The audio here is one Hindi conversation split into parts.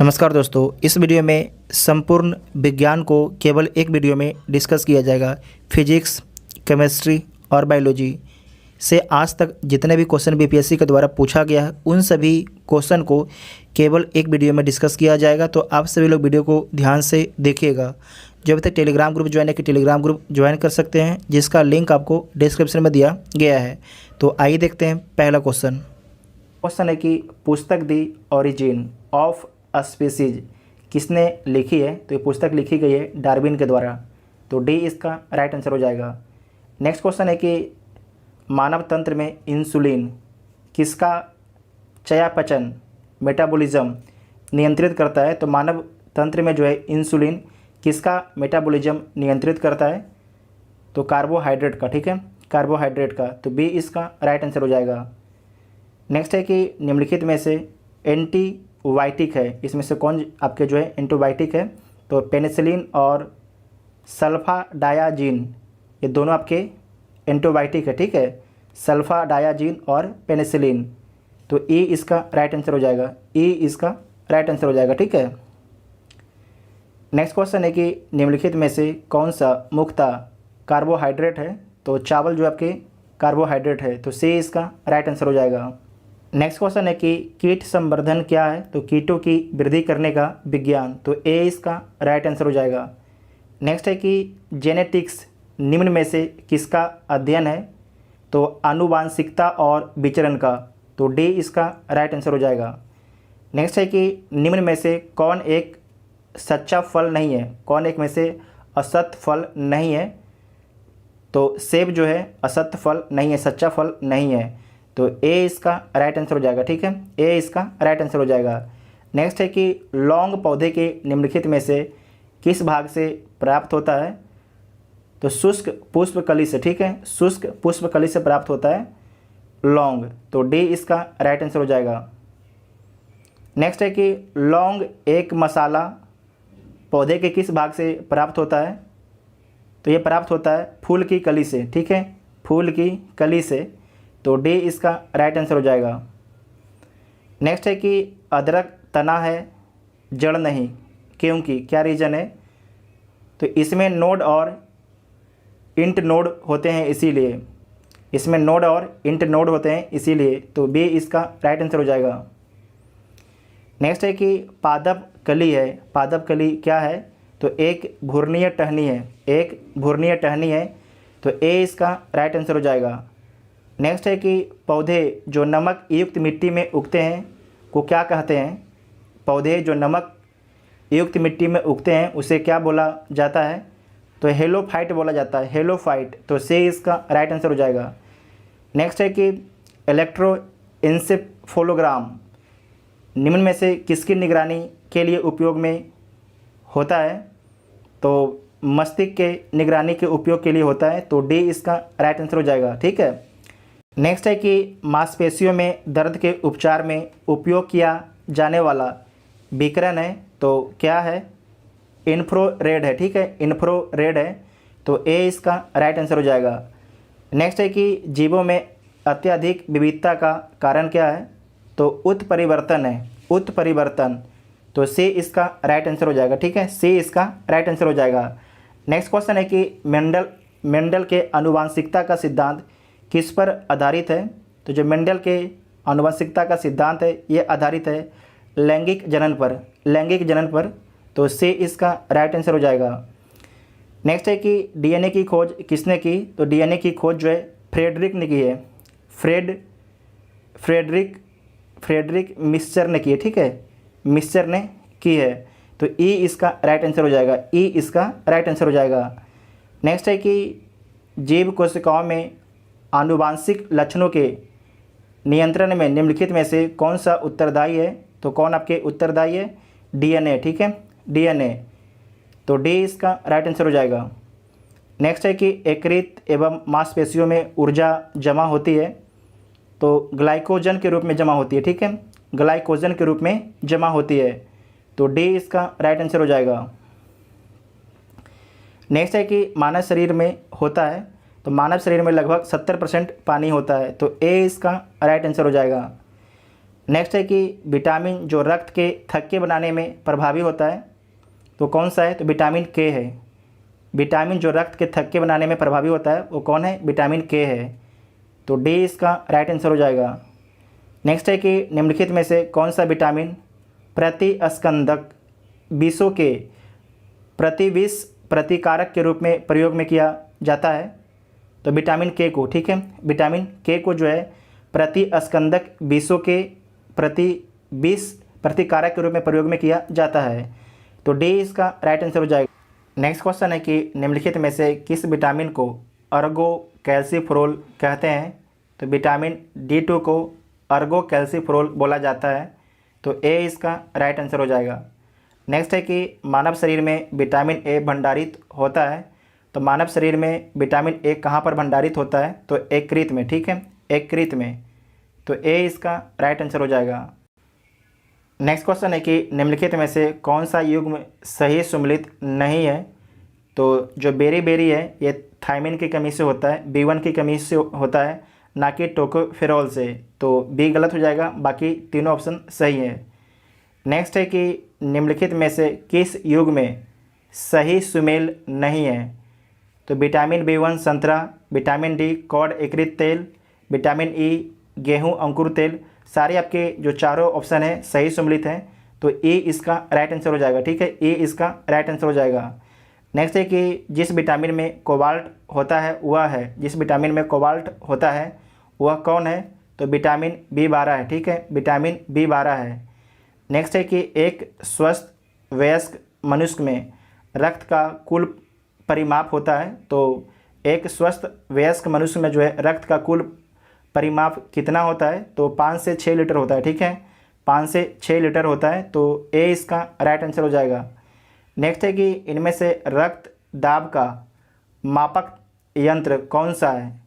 नमस्कार दोस्तों, इस वीडियो में संपूर्ण विज्ञान को केवल एक वीडियो में डिस्कस किया जाएगा। फिजिक्स, केमिस्ट्री और बायोलॉजी से आज तक जितने भी क्वेश्चन बीपीएससी के द्वारा पूछा गया है उन सभी क्वेश्चन को केवल एक वीडियो में डिस्कस किया जाएगा। तो आप सभी लोग वीडियो को ध्यान से देखिएगा। जो अभी तक टेलीग्राम ग्रुप ज्वाइन है कि टेलीग्राम ग्रुप ज्वाइन कर सकते हैं, जिसका लिंक आपको डिस्क्रिप्शन में दिया गया है। तो आइए देखते हैं पहला क्वेश्चन है कि पुस्तक दी ओरिजिन ऑफ स्पीसीज किसने लिखी है। तो ये पुस्तक लिखी गई है डार्विन के द्वारा। तो डी इसका राइट आंसर हो जाएगा। नेक्स्ट क्वेश्चन है कि मानव तंत्र में इंसुलिन किसका चयापचय मेटाबॉलिज्म नियंत्रित करता है। तो मानव तंत्र में जो है इंसुलिन किसका मेटाबॉलिज्म नियंत्रित करता है। तो कार्बोहाइड्रेट का, ठीक है, कार्बोहाइड्रेट का। तो बी इसका राइट आंसर हो जाएगा। नेक्स्ट है कि निम्नलिखित में से एंटीबायोटिक है, इसमें से कौन आपके जो है एंटीबायोटिक है। तो पेनिसिलिन और सल्फाडायाजिन ये दोनों आपके एंटीबायोटिक है, ठीक है, सल्फाडायाजिन और पेनिसिलिन। तो ई इसका राइट आंसर हो जाएगा। ई इसका राइट आंसर हो जाएगा, ठीक है। नेक्स्ट क्वेश्चन है कि निम्नलिखित में से कौन सा मुख्यतः कार्बोहाइड्रेट है। तो चावल जो आपके कार्बोहाइड्रेट है। तो सी इसका राइट आंसर हो जाएगा। नेक्स्ट क्वेश्चन है कि कीट संवर्धन क्या है। तो कीटों की वृद्धि करने का विज्ञान। तो ए इसका राइट आंसर हो जाएगा। नेक्स्ट है कि जेनेटिक्स निम्न में से किसका अध्ययन है। तो आनुवांशिकता और विचरण का। तो डी इसका राइट आंसर हो जाएगा। नेक्स्ट है कि निम्न में से कौन एक सच्चा फल नहीं है, कौन एक में से असत्य फल नहीं है। तो सेब जो है असत्य फल नहीं है, सच्चा फल नहीं है। तो ए इसका राइट आंसर हो जाएगा, ठीक है, ए इसका राइट आंसर हो जाएगा। नेक्स्ट है कि लौंग पौधे के निम्नलिखित में से किस भाग से प्राप्त होता है। तो शुष्क पुष्पकली से, ठीक है, शुष्क पुष्पकली से प्राप्त होता है लौंग। तो डी इसका राइट आंसर हो जाएगा। नेक्स्ट है कि लौंग एक मसाला पौधे के किस भाग से प्राप्त होता है। तो ये प्राप्त होता है फूल की कली से, ठीक है, फूल की कली से। तो डी इसका राइट आंसर हो जाएगा। नेक्स्ट है कि अदरक तना है जड़ नहीं, क्योंकि क्या रीज़न है। तो इसमें नोड और इंट नोड होते हैं इसीलिए, इसमें नोड और इंट नोड होते हैं इसीलिए। तो बी इसका राइट आंसर हो जाएगा। नेक्स्ट है कि पादप कली है, पादप कली क्या है। तो एक घूर्णीय टहनी है, एक घूर्णीय टहनी है। तो ए इसका राइट आंसर हो जाएगा। नेक्स्ट है कि पौधे जो नमक युक्त मिट्टी में उगते हैं को क्या कहते हैं। पौधे जो नमक युक्त मिट्टी में उगते हैं उसे क्या बोला जाता है। तो हेलोफाइट बोला जाता है, हेलोफाइट। तो सी इसका राइट आंसर हो जाएगा। नेक्स्ट है कि इलेक्ट्रोएन्सेफेलोग्राम निम्न में से किसकी निगरानी के लिए उपयोग में होता है। तो मस्तिष्क के निगरानी के उपयोग के लिए होता है। तो डी इसका राइट आंसर हो जाएगा, ठीक है। नेक्स्ट है कि मांसपेशियों में दर्द के उपचार में उपयोग किया जाने वाला विकिरण है। तो क्या है, इंफ्रारेड है, ठीक है, इंफ्रारेड है। तो ए इसका राइट आंसर हो जाएगा। नेक्स्ट है कि जीवों में अत्यधिक विविधता का कारण क्या है। तो उत्परिवर्तन है, उत्परिवर्तन। तो सी इसका राइट आंसर हो जाएगा, ठीक है, सी इसका राइट आंसर हो जाएगा। नेक्स्ट क्वेश्चन है कि मेंडल के आनुवांशिकता का सिद्धांत किस पर आधारित है। तो जो मेंडल के आनुवंशिकता का सिद्धांत है ये आधारित है लैंगिक जनन पर, लैंगिक जनन पर। तो सी इसका राइट आंसर हो जाएगा। नेक्स्ट है कि डीएनए की खोज किसने की। तो डीएनए की खोज जो है फ्रेडरिक ने की है, फ्रेडरिक मिक्सचर ने की है, ठीक है, मिक्सचर ने की है। तो ई इसका राइट आंसर हो जाएगा, ई इसका राइट आंसर हो जाएगा। नेक्स्ट है कि जीव कोशिकाओं में आनुवांशिक लक्षणों के नियंत्रण में निम्नलिखित में से कौन सा उत्तरदायी है। तो कौन आपके उत्तरदायी है, डीएनए, ठीक है, डीएनए। तो डी इसका राइट आंसर हो जाएगा। नेक्स्ट है कि यकृत एवं मांसपेशियों में ऊर्जा जमा होती है। तो ग्लाइकोजन के रूप में जमा होती है, ठीक है, ग्लाइकोजन के रूप में जमा होती है। तो डी इसका राइट आंसर हो जाएगा। नेक्स्ट है कि मानव शरीर में होता है। तो मानव शरीर में लगभग 70% पानी होता है। तो ए इसका राइट आंसर हो जाएगा। नेक्स्ट है कि विटामिन जो रक्त के थक्के बनाने में प्रभावी होता है तो कौन सा है, तो विटामिन के है। विटामिन जो रक्त के थक्के बनाने में प्रभावी होता है वो कौन है, विटामिन के है। तो डी इसका राइट आंसर हो जाएगा। नेक्स्ट है कि निम्नलिखित में से कौन सा विटामिन प्रतिस्कंदक विषों के प्रतिविष प्रतिकारक के रूप में प्रयोग में किया जाता है, तो विटामिन के को, ठीक है, विटामिन के को जो है प्रतिस्कंदक विषों के प्रतिविष प्रतिकारक के रूप में प्रयोग में किया जाता है। तो डी इसका राइट आंसर हो जाएगा। नेक्स्ट क्वेश्चन है कि निम्नलिखित में से किस विटामिन को अर्गो कैल्सीफेरोल कहते हैं, तो विटामिन D2 को अर्गो कैल्सीफेरोल बोला जाता है। तो ए इसका राइट आंसर हो जाएगा। नेक्स्ट है कि मानव शरीर में विटामिन ए भंडारित होता है, तो मानव शरीर में विटामिन ए कहाँ पर भंडारित होता है, तो यकृत में, ठीक है, यकृत में। तो ए इसका राइट आंसर हो जाएगा। नेक्स्ट क्वेश्चन है कि निम्नलिखित में से कौन सा युग्म सही सुमेलित नहीं है, तो जो बेरी है ये थायमिन की कमी से होता है, B1 की कमी से होता है, ना कि टोकोफेरोल से। तो बी गलत हो जाएगा, बाकी तीनों ऑप्शन सही है। नेक्स्ट है कि निम्नलिखित में से किस युग्म में सही सुमेल नहीं है, तो विटामिन B1 संतरा, विटामिन डी कॉड यकृत तेल, विटामिन ई गेहूं अंकुर तेल, सारे आपके जो चारों ऑप्शन है सही सुमेलित हैं। तो ए इसका राइट आंसर हो जाएगा, ठीक है, ए इसका राइट आंसर हो जाएगा। नेक्स्ट है कि जिस विटामिन में कोबाल्ट होता है वह है, जिस विटामिन में कोबाल्ट होता है वह कौन है, तो विटामिन B12 है, ठीक है, विटामिन B12 है। नेक्स्ट है कि एक स्वस्थ वयस्क मनुष्य में रक्त का कुल परिमाप होता है, तो एक स्वस्थ वयस्क मनुष्य में जो है रक्त का कुल परिमाप कितना होता है, तो 5 से 6 लीटर होता है, ठीक है, 5 से 6 लीटर होता है। तो ए इसका राइट आंसर हो जाएगा। नेक्स्ट है कि इनमें से रक्त दाब का मापक यंत्र कौन सा है,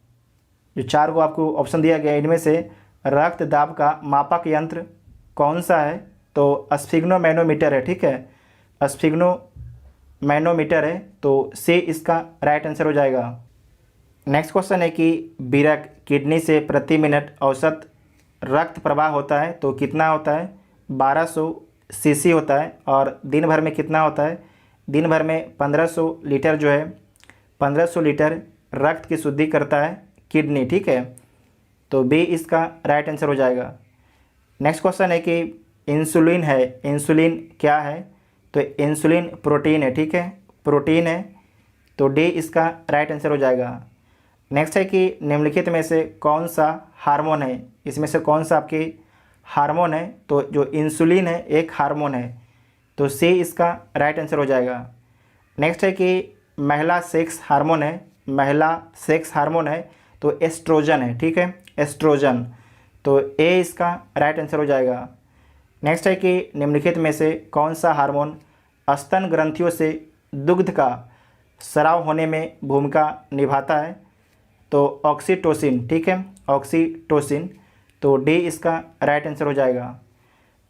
जो चार को आपको ऑप्शन दिया गया है, इनमें से रक्त दाब का मापक यंत्र कौन सा है, तो स्फिग्नोमैनोमीटर है, ठीक है, स्फिग्नोमैनोमीटर है। तो सी इसका राइट आंसर हो जाएगा। नेक्स्ट क्वेश्चन है कि बीरक किडनी से प्रति मिनट औसत रक्त प्रवाह होता है, तो कितना होता है, 1200 सीसी होता है। और दिन भर में कितना होता है, दिन भर में 1500 लीटर जो है 1500 लीटर रक्त की शुद्धि करता है किडनी, ठीक है। तो बी इसका राइट आंसर हो जाएगा। नेक्स्ट क्वेश्चन है कि इंसुलिन है, इंसुलिन क्या है, तो इंसुलिन प्रोटीन है, ठीक है, प्रोटीन है। तो डी इसका राइट आंसर हो जाएगा। नेक्स्ट है कि निम्नलिखित में से कौन सा हार्मोन है, इसमें से कौन सा आपके हार्मोन है, तो जो इंसुलिन है एक हार्मोन है। तो सी इसका राइट आंसर हो जाएगा। नेक्स्ट है कि महिला सेक्स हार्मोन है, महिला सेक्स हार्मोन है, तो एस्ट्रोजन है, ठीक है, एस्ट्रोजन। तो ए इसका राइट आंसर हो जाएगा। नेक्स्ट है कि निम्नलिखित में से कौन सा हार्मोन स्तन ग्रंथियों से दुग्ध का स्राव होने में भूमिका निभाता है, तो ऑक्सीटोसिन, ठीक है, ऑक्सीटोसिन। तो डी इसका राइट आंसर हो जाएगा।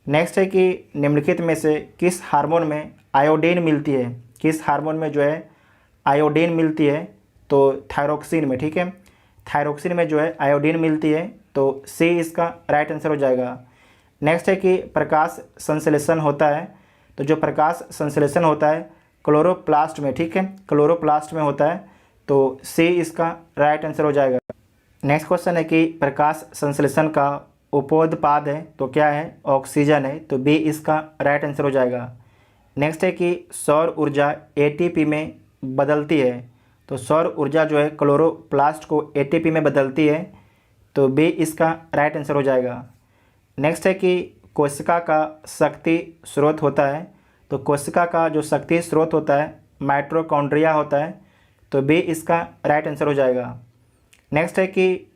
नेक्स्ट है कि निम्नलिखित में से किस हार्मोन में आयोडीन मिलती है, किस हार्मोन में जो है आयोडीन मिलती है, तो थायरोक्सिन में, ठीक है, थायरोक्सिन में जो है आयोडीन मिलती है। तो सी इसका राइट आंसर हो जाएगा। नेक्स्ट है कि प्रकाश संश्लेषण होता है, तो जो प्रकाश संश्लेषण होता है क्लोरोप्लास्ट में, ठीक है, क्लोरोप्लास्ट में होता है। तो सी इसका राइट आंसर हो जाएगा। नेक्स्ट क्वेश्चन है कि प्रकाश संश्लेषण का उपोत्पाद है, तो क्या है, ऑक्सीजन है। तो बी इसका राइट आंसर हो जाएगा। नेक्स्ट है कि सौर ऊर्जा एटीपी में बदलती है, तो सौर ऊर्जा जो है क्लोरोप्लास्ट को एटीपी में बदलती है। तो बी इसका राइट आंसर हो जाएगा। नेक्स्ट है कि कोशिका का शक्ति स्रोत होता है, तो कोशिका का जो शक्ति स्रोत होता है माइटोकॉन्ड्रिया होता है। तो बी इसका राइट आंसर हो जाएगा। नेक्स्ट है कि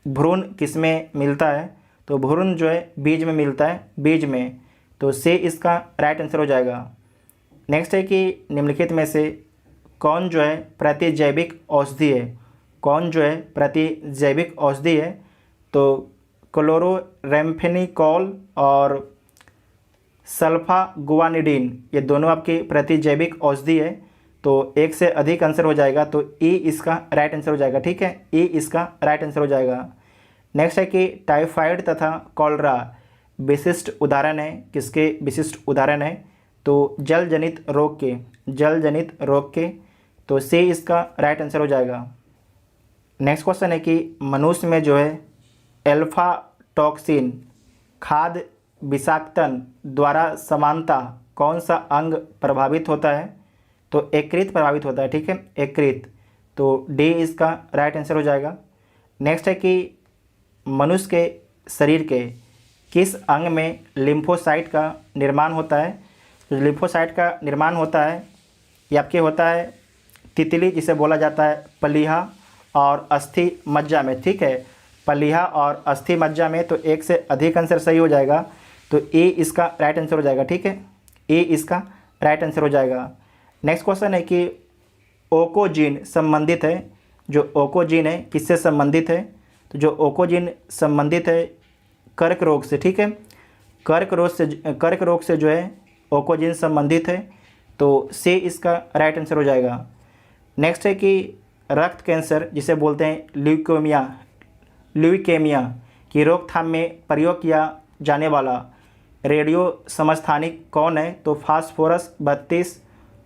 भ्रूण किसमें मिलता है, तो भ्रूण जो है बीज में मिलता है, बीज में। तो सी इसका राइट आंसर हो जाएगा। नेक्स्ट है कि निम्नलिखित में से कौन जो है प्रतिजैविक औषधि है, कौन जो है प्रतिजैविक औषधि है, तो क्लोरोरेम्फेनिकोल और सल्फागुआनिडीन, ये दोनों आपके प्रतिजैविक औषधि है। तो एक से अधिक आंसर हो जाएगा, तो ई इसका राइट आंसर हो जाएगा, ठीक है, ई इसका राइट आंसर हो जाएगा। नेक्स्ट है कि टाइफाइड तथा कॉलरा विशिष्ट उदाहरण है, किसके विशिष्ट उदाहरण है, तो जल जनित रोग के, जल जनित रोग के, तो से इसका राइट आंसर हो जाएगा। नेक्स्ट क्वेश्चन है कि मनुष्य में जो है एल्फा टॉक्सिन खाद्य विषाक्तन द्वारा समानता कौन सा अंग प्रभावित होता है, तो यकृत प्रभावित होता है, ठीक है, यकृत, तो डी इसका राइट आंसर हो जाएगा। नेक्स्ट है कि मनुष्य के शरीर के किस अंग में लिम्फोसाइट का निर्माण होता है, तो लिम्फोसाइट का निर्माण होता है ये आपके होता है तितली, जिसे बोला जाता है पलीहा और अस्थि मज्जा में, ठीक है, पलीहा और अस्थि मज्जा में, तो एक से अधिक आंसर सही हो जाएगा, तो ए इसका राइट आंसर हो जाएगा, ठीक है, ए इसका राइट आंसर हो जाएगा। नेक्स्ट क्वेश्चन है कि ओकोजीन संबंधित है, जो ओकोजीन है किससे संबंधित है, तो जो ओकोजीन संबंधित है कर्क रोग से, ठीक है, कर्क रोग से जो है ओकोजीन संबंधित है, तो से इसका राइट आंसर हो जाएगा। नेक्स्ट है कि रक्त कैंसर जिसे बोलते हैं ल्यूकेमिया की रोकथाम में प्रयोग किया जाने वाला रेडियो समस्थानिक कौन है, तो फास्फोरस 32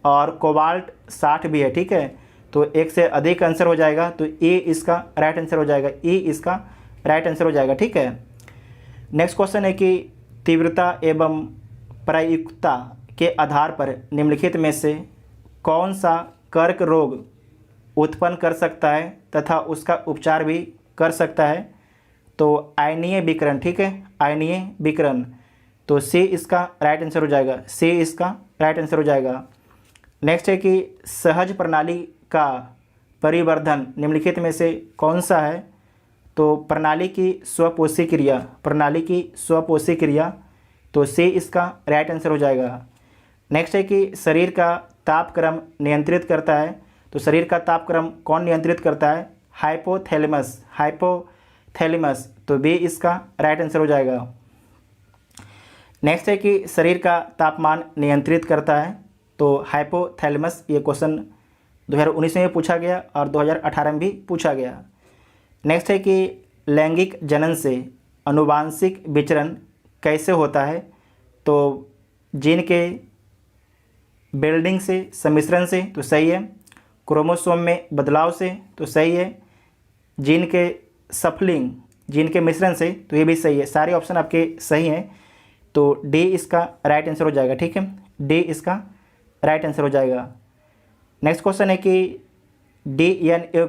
और कोबाल्ट 60 भी है, ठीक है, तो एक से अधिक आंसर हो जाएगा, तो ए इसका राइट आंसर हो जाएगा, ए इसका राइट आंसर हो जाएगा, ठीक है। नेक्स्ट क्वेश्चन है कि तीव्रता एवं प्रायिकता के आधार पर निम्नलिखित में से कौन सा कर्क रोग उत्पन्न कर सकता है तथा उसका उपचार भी कर सकता है, तो आयनीय विकिरण, ठीक है, आयनीय विकिरण, तो सी इसका राइट आंसर हो जाएगा, सी इसका राइट आंसर हो जाएगा। नेक्स्ट है कि सहज प्रणाली का परिवर्धन निम्नलिखित में से कौन सा है, तो प्रणाली की स्वपोषी क्रिया, प्रणाली की स्वपोषी क्रिया, तो सी इसका राइट आंसर हो जाएगा। नेक्स्ट है कि शरीर का तापक्रम नियंत्रित करता है, तो शरीर का तापक्रम कौन नियंत्रित करता है, हाइपोथैलेमस, हाइपोथैलेमस, तो बी इसका राइट आंसर हो जाएगा। नेक्स्ट है कि शरीर का तापमान नियंत्रित करता है, तो हाइपोथैलेमस, ये क्वेश्चन 2019 में पूछा गया और 2018 में भी पूछा गया। नेक्स्ट है कि लैंगिक जनन से आनुवांशिक विचरण कैसे होता है, तो जीन के बिल्डिंग से, सम्मिश्रण से, तो सही है, क्रोमोसोम में बदलाव से, तो सही है, जीन के सफलिंग, जीन के मिश्रण से, तो ये भी सही है, सारे ऑप्शन आपके सही हैं, तो डी इसका राइट आंसर हो जाएगा, ठीक है, डी इसका राइट आंसर हो जाएगा। नेक्स्ट क्वेश्चन है कि डीएनए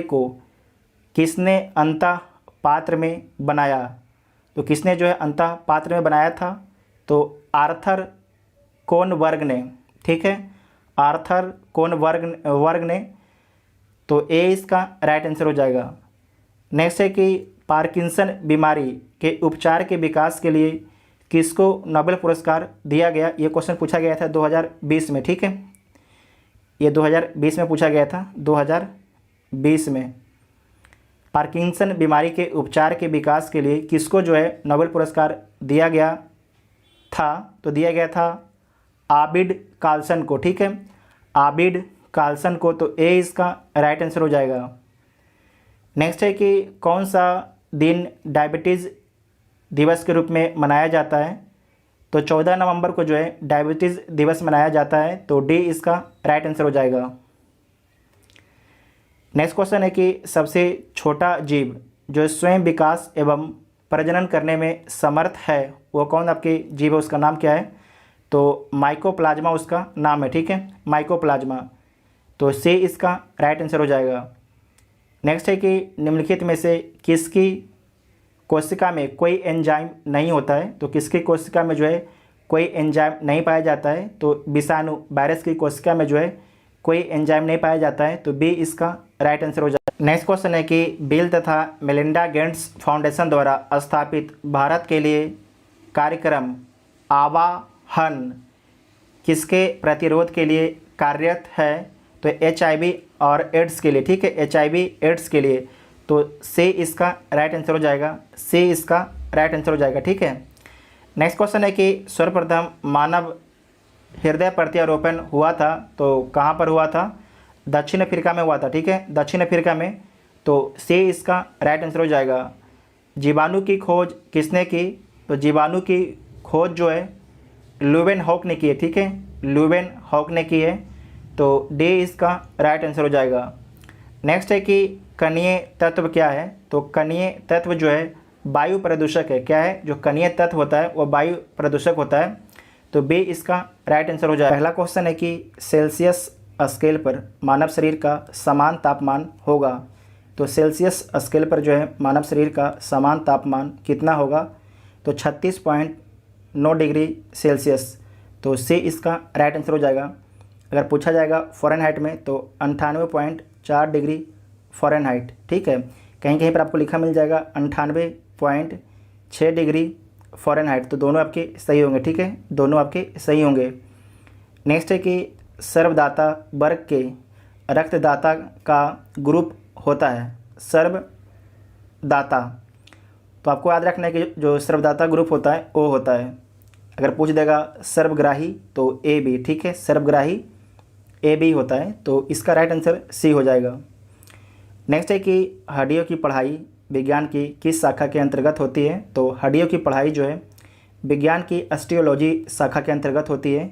को किसने अंतः पात्र में बनाया, तो किसने जो है अंतः पात्र में बनाया था, तो आर्थर कोनबर्ग ने, ठीक है, आर्थर कोनबर्ग ने, तो ए इसका राइट आंसर हो जाएगा। नेक्स्ट है कि पार्किंसन बीमारी के उपचार के विकास के लिए किसको नोबेल पुरस्कार दिया गया, ये क्वेश्चन पूछा गया था 2020 में, ठीक है, ये 2020 में पूछा गया था, 2020 में पार्किंसन बीमारी के उपचार के विकास के लिए किसको जो है नोबेल पुरस्कार दिया गया था, तो दिया गया था आबिड कार्लसन को, ठीक है, आबिड कार्लसन को, तो ए इसका राइट आंसर हो जाएगा। नेक्स्ट है कि कौन सा दिन डायबिटीज़ दिवस के रूप में मनाया जाता है, तो 14 नवंबर को जो है डायबिटीज़ दिवस मनाया जाता है, तो डी इसका राइट आंसर हो जाएगा। नेक्स्ट क्वेश्चन है कि सबसे छोटा जीव जो स्वयं विकास एवं प्रजनन करने में समर्थ है वो कौन आपके जीव है, उसका नाम क्या है, तो माइकोप्लाज्मा उसका नाम है, ठीक है, माइकोप्लाज्मा, तो से इसका राइट आंसर हो जाएगा। नेक्स्ट है कि निम्नलिखित में से किसकी कोशिका में कोई एंजाइम नहीं होता है, तो किसकी कोशिका में जो है कोई एंजाइम नहीं पाया जाता है, तो विषाणु वायरस की कोशिका में जो है कोई एंजाइम नहीं पाया जाता है, तो बी इसका राइट आंसर हो जाएगा। नेक्स्ट क्वेश्चन है कि बिल तथा मेलिंडा गेट्स फाउंडेशन द्वारा स्थापित भारत के लिए कार्यक्रम आवाहन किसके प्रतिरोध के लिए कार्यरत है, तो HIV और एड्स के लिए, ठीक है, HIV एड्स के लिए, तो से इसका राइट आंसर हो जाएगा, से इसका राइट आंसर हो जाएगा, ठीक है। नेक्स्ट क्वेश्चन है कि सर्वप्रथम मानव हृदय प्रत्यारोपण हुआ था, तो कहाँ पर हुआ था, दक्षिण अफ्रीका में हुआ था, ठीक है, दक्षिण अफ्रीका में, तो से इसका राइट आंसर हो जाएगा। जीवाणु की खोज किसने की? तो जीवाणु की खोज जो है ल्यूवेनहॉक ने की है, ठीक है, ल्यूवेनहॉक ने की है। तो डी इसका राइट आंसर हो जाएगा। नेक्स्ट है कि कणीय तत्व क्या है? तो कणीय तत्व जो है वायु प्रदूषक है। क्या है? जो कणीय तत्व होता है वो वायु प्रदूषक होता है। तो बी इसका राइट आंसर हो जाएगा। पहला क्वेश्चन है कि सेल्सियस स्केल पर मानव शरीर का समान तापमान होगा। तो सेल्सियस स्केल पर जो है मानव शरीर का समान तापमान कितना होगा? तो 36.9 डिग्री सेल्सियस। तो सी इसका राइट आंसर हो जाएगा। अगर पूछा जाएगा फ़ारेनहाइट में तो 98.4 डिग्री फ़ारेनहाइट, ठीक है। कहीं कहीं पर आपको लिखा मिल जाएगा 98.6 डिग्री फ़ारेनहाइट। तो दोनों आपके सही होंगे, ठीक है, दोनों आपके सही होंगे। नेक्स्ट है कि सर्वदाता वर्ग के रक्तदाता का ग्रुप होता है। सर्वदाता, तो आपको याद रखना है कि जो सर्वदाता ग्रुप होता है वो होता है, अगर पूछ देगा सर्वग्राही तो ए बी, ठीक है, सर्वग्राही ए बी होता है। तो इसका राइट आंसर सी हो जाएगा। नेक्स्ट है कि हड्डियों की पढ़ाई विज्ञान की किस शाखा के अंतर्गत होती है? तो हड्डियों की पढ़ाई जो है विज्ञान की ऑस्टियोलॉजी शाखा के अंतर्गत होती है।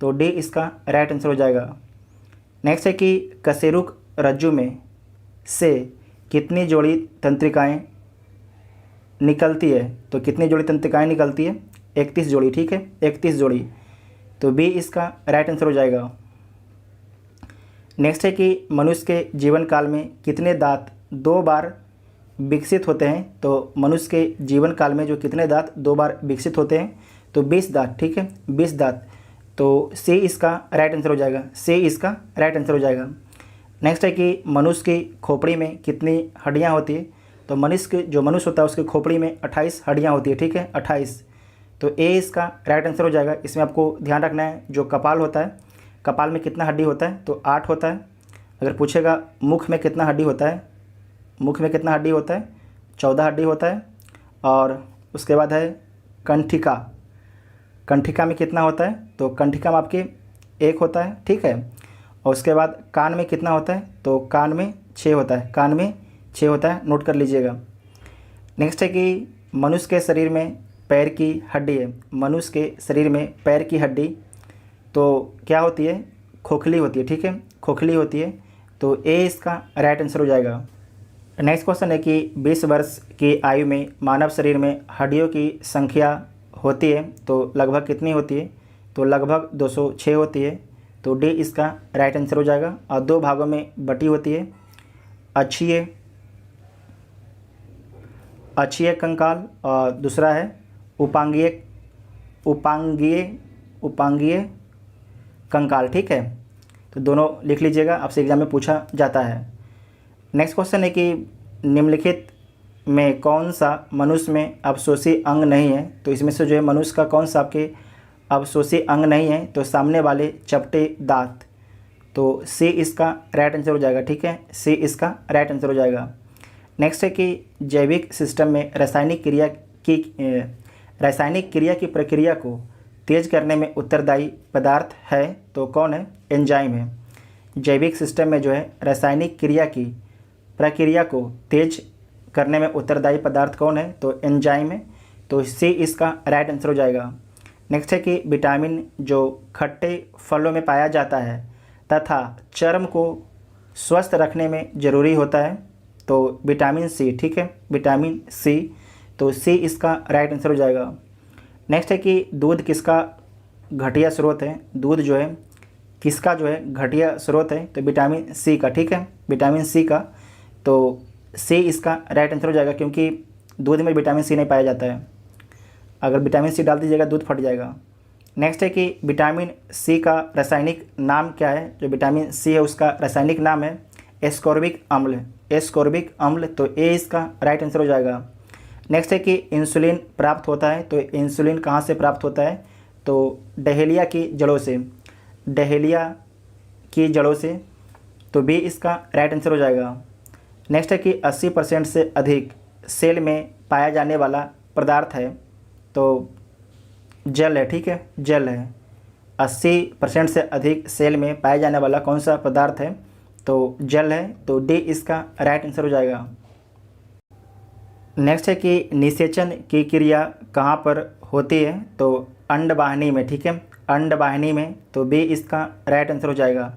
तो डी इसका राइट आंसर हो जाएगा। नेक्स्ट है कि कशेरुक रज्जु में से कितनी जोड़ी तंत्रिकाएं निकलती है? तो कितनी जोड़ी तंत्रिकाएं निकलती है? 31 जोड़ी, ठीक है, 31 जोड़ी। तो बी इसका राइट आंसर हो जाएगा। नेक्स्ट है कि मनुष्य के जीवन काल में कितने दांत 2 बार विकसित होते हैं? तो मनुष्य के जीवन काल में जो कितने दांत 2 बार विकसित होते हैं? तो 20 दांत, ठीक है, 20 दांत। तो सी इसका राइट आंसर हो जाएगा। सी इसका राइट आंसर हो जाएगा। नेक्स्ट है कि मनुष्य की खोपड़ी में कितनी हड्डियां होती है? तो जो मनुष्य होता है उसकी खोपड़ी में 28 हड्डियां होती है, ठीक है, 28। तो ए इसका राइट आंसर हो जाएगा। इसमें आपको ध्यान रखना है जो कपाल होता है, कपाल में कितना हड्डी होता है? तो 8 होता है। अगर पूछेगा मुख में कितना हड्डी होता है? मुख में कितना हड्डी होता है? 14 हड्डी होता है। और उसके बाद है कंठिका, कंठिका में कितना होता है? तो कंठिका में आपके 1 होता है, ठीक है। और उसके बाद कान में कितना होता है? तो कान में 6 होता है, कान में 6 होता है, नोट कर लीजिएगा। नेक्स्ट है कि मनुष्य के शरीर में पैर की हड्डी है। मनुष्य के शरीर में पैर की हड्डी तो क्या होती है? खोखली होती है, ठीक है, खोखली होती है। तो ए इसका राइट आंसर हो जाएगा। नेक्स्ट क्वेश्चन है कि 20 वर्ष की आयु में मानव शरीर में हड्डियों की संख्या होती है तो लगभग कितनी होती है? तो लगभग 206 होती है। तो डी इसका राइट आंसर हो जाएगा। और 2 भागों में बटी होती है, अक्षीय कंकाल और दूसरा है उपांगीय कंकाल, ठीक है। तो दोनों लिख लीजिएगा, आपसे एग्जाम में पूछा जाता है। नेक्स्ट क्वेश्चन है कि निम्नलिखित में कौन सा मनुष्य में अवशोषी अंग नहीं है? तो इसमें से जो है मनुष्य का कौन सा आपके अवशोषी अंग नहीं है? तो सामने वाले चपटे दांत। तो सी इसका राइट आंसर हो जाएगा, ठीक है, सी इसका राइट आंसर हो जाएगा। नेक्स्ट है कि जैविक सिस्टम में रासायनिक क्रिया की प्रक्रिया को तेज करने में उत्तरदायी पदार्थ है। तो कौन है? एंजाइम है। जैविक सिस्टम में जो है रासायनिक क्रिया की प्रक्रिया को तेज करने में उत्तरदायी पदार्थ कौन है? तो एंजाइम है। तो सी इसका राइट आंसर हो जाएगा। नेक्स्ट है कि विटामिन जो खट्टे फलों में पाया जाता है तथा चर्म को स्वस्थ रखने में ज़रूरी होता है। तो विटामिन सी, ठीक है, विटामिन सी। तो सी इसका राइट आंसर हो जाएगा। नेक्स्ट है कि दूध किसका घटिया स्रोत है? दूध जो है किसका जो है घटिया स्रोत है? तो विटामिन सी का, ठीक है, विटामिन सी का। तो सी इसका राइट आंसर हो जाएगा क्योंकि दूध में विटामिन सी नहीं पाया जाता है। अगर विटामिन सी डाल दीजिएगा दूध फट जाएगा। नेक्स्ट है कि विटामिन सी का रासायनिक नाम क्या है? जो विटामिन सी है उसका रासायनिक नाम है एस्कॉर्बिक अम्ल, एस्कॉर्बिक अम्ल। तो ए इसका राइट आंसर हो जाएगा। नेक्स्ट है कि इंसुलिन प्राप्त होता है। तो इंसुलिन कहाँ से प्राप्त होता है? तो डहेलिया की जड़ों से, डहेलिया की जड़ों से। तो बी इसका राइट आंसर हो जाएगा। नेक्स्ट है कि 80% से अधिक सेल में पाया जाने वाला पदार्थ है। तो जल है, ठीक है, जल है। 80% से अधिक सेल में पाया जाने वाला कौन सा पदार्थ है? तो जल है। तो डी इसका राइट आंसर हो जाएगा। नेक्स्ट है कि निषेचन की क्रिया कहाँ पर होती है, तो अंडवाहिनी में, ठीक है, अंडवाहिनी में, तो बी इसका राइट आंसर हो जाएगा।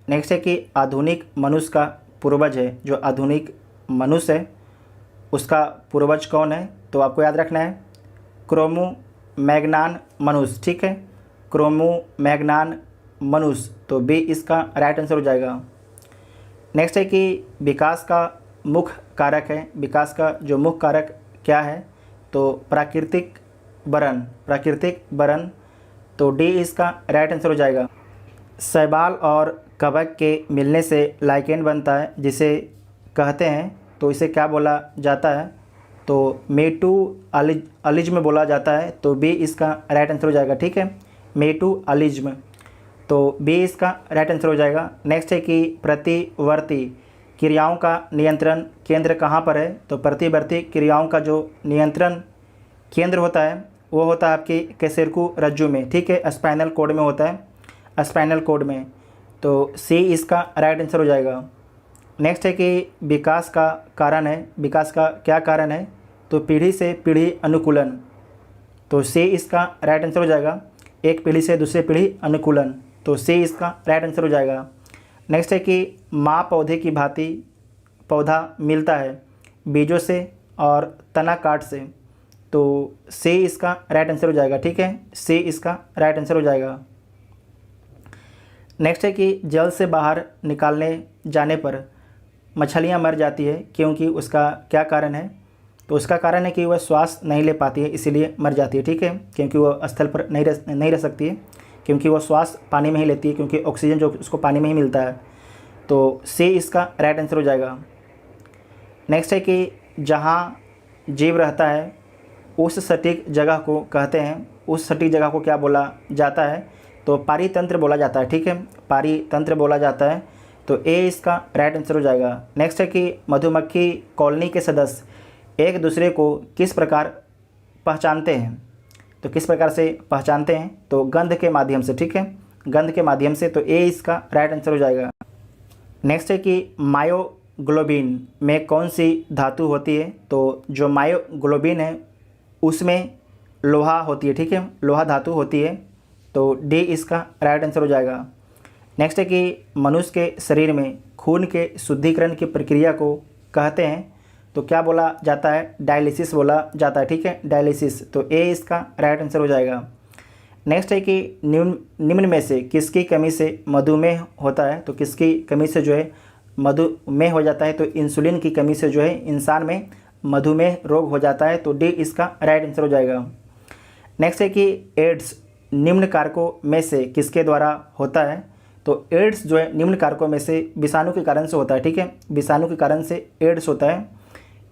नेक्स्ट है कि आधुनिक मनुष्य का पूर्वज है, जो आधुनिक मनुष्य है उसका पूर्वज कौन है, तो आपको याद रखना है क्रोमो मैग्नान मनुष्य, ठीक है, क्रोमो मैग्नान मनुष्य, तो बी इसका राइट आंसर हो जाएगा। नेक्स्ट है कि विकास का मुख्य कारक है, विकास का जो मुख्य कारक क्या है, तो प्राकृतिक वरण, प्राकृतिक वरण, तो डी इसका राइट आंसर हो जाएगा। शैवाल और कवक के मिलने से लाइकेन बनता है जिसे कहते हैं, तो इसे क्या बोला जाता है, तो मेटू अलिज्म बोला जाता है, तो बी इसका राइट आंसर हो जाएगा, ठीक है, मेटू अलिज्म, तो बी इसका राइट आंसर हो जाएगा। नेक्स्ट है कि प्रतिवर्ती क्रियाओं का नियंत्रण केंद्र कहाँ पर है, तो प्रतिवर्ती क्रियाओं का जो नियंत्रण केंद्र होता है वो होता है आपकी कैसेरकू रज्जु में, ठीक है, स्पाइनल कॉर्ड में होता है, स्पाइनल कॉर्ड में, तो सी इसका राइट आंसर हो जाएगा। नेक्स्ट है कि विकास का कारण है, विकास का क्या कारण है, तो पीढ़ी से पीढ़ी अनुकूलन, तो सी इसका राइट आंसर हो जाएगा, एक पीढ़ी से दूसरे पीढ़ी अनुकूलन, तो सी इसका राइट आंसर हो जाएगा। नेक्स्ट है कि माँ पौधे की भांति पौधा मिलता है बीजों से और तना काट से, तो सी इसका राइट आंसर हो जाएगा, ठीक है, सी इसका राइट आंसर हो जाएगा। नेक्स्ट है कि जल से बाहर निकालने जाने पर मछलियाँ मर जाती है, क्योंकि उसका क्या कारण है, तो उसका कारण है कि वह श्वास नहीं ले पाती है इसीलिए मर जाती है, ठीक है, क्योंकि वह स्थल पर नहीं रह सकती है, क्योंकि वो श्वास पानी में ही लेती है, क्योंकि ऑक्सीजन जो उसको पानी में ही मिलता है, तो सी इसका राइट आंसर हो जाएगा। नेक्स्ट है कि जहाँ जीव रहता है उस सटीक जगह को कहते हैं, उस सटीक जगह को क्या बोला जाता है, तो पारितंत्र बोला जाता है, ठीक है, पारितंत्र बोला जाता है, तो ए इसका राइट आंसर हो जाएगा। नेक्स्ट है कि मधुमक्खी कॉलोनी के सदस्य एक दूसरे को किस प्रकार पहचानते हैं, तो किस प्रकार से पहचानते हैं, तो गंध के माध्यम से, ठीक है, गंध के माध्यम से, तो ए इसका राइट आंसर हो जाएगा। नेक्स्ट है कि मायोग्लोबिन में कौन सी धातु होती है, तो जो मायोग्लोबिन है उसमें लोहा होती है, ठीक है, लोहा धातु होती है, तो डी इसका राइट आंसर हो जाएगा। नेक्स्ट है कि मनुष्य के शरीर में खून के शुद्धिकरण की प्रक्रिया को कहते हैं, तो क्या बोला जाता है, डायलिसिस बोला जाता है, ठीक है, डायलिसिस, तो ए इसका राइट आंसर हो जाएगा। नेक्स्ट है कि निम्न में से किसकी कमी से मधुमेह होता है, तो किसकी कमी से जो है मधुमेह हो जाता है, तो इंसुलिन की कमी से जो है इंसान में मधुमेह रोग हो जाता है, तो डी इसका राइट आंसर हो जाएगा। नेक्स्ट है कि एड्स निम्न कारकों में से किसके द्वारा होता है, तो एड्स जो है निम्न कारकों में से विषाणु के कारण से होता है, ठीक है, विषाणु के कारण से एड्स होता है,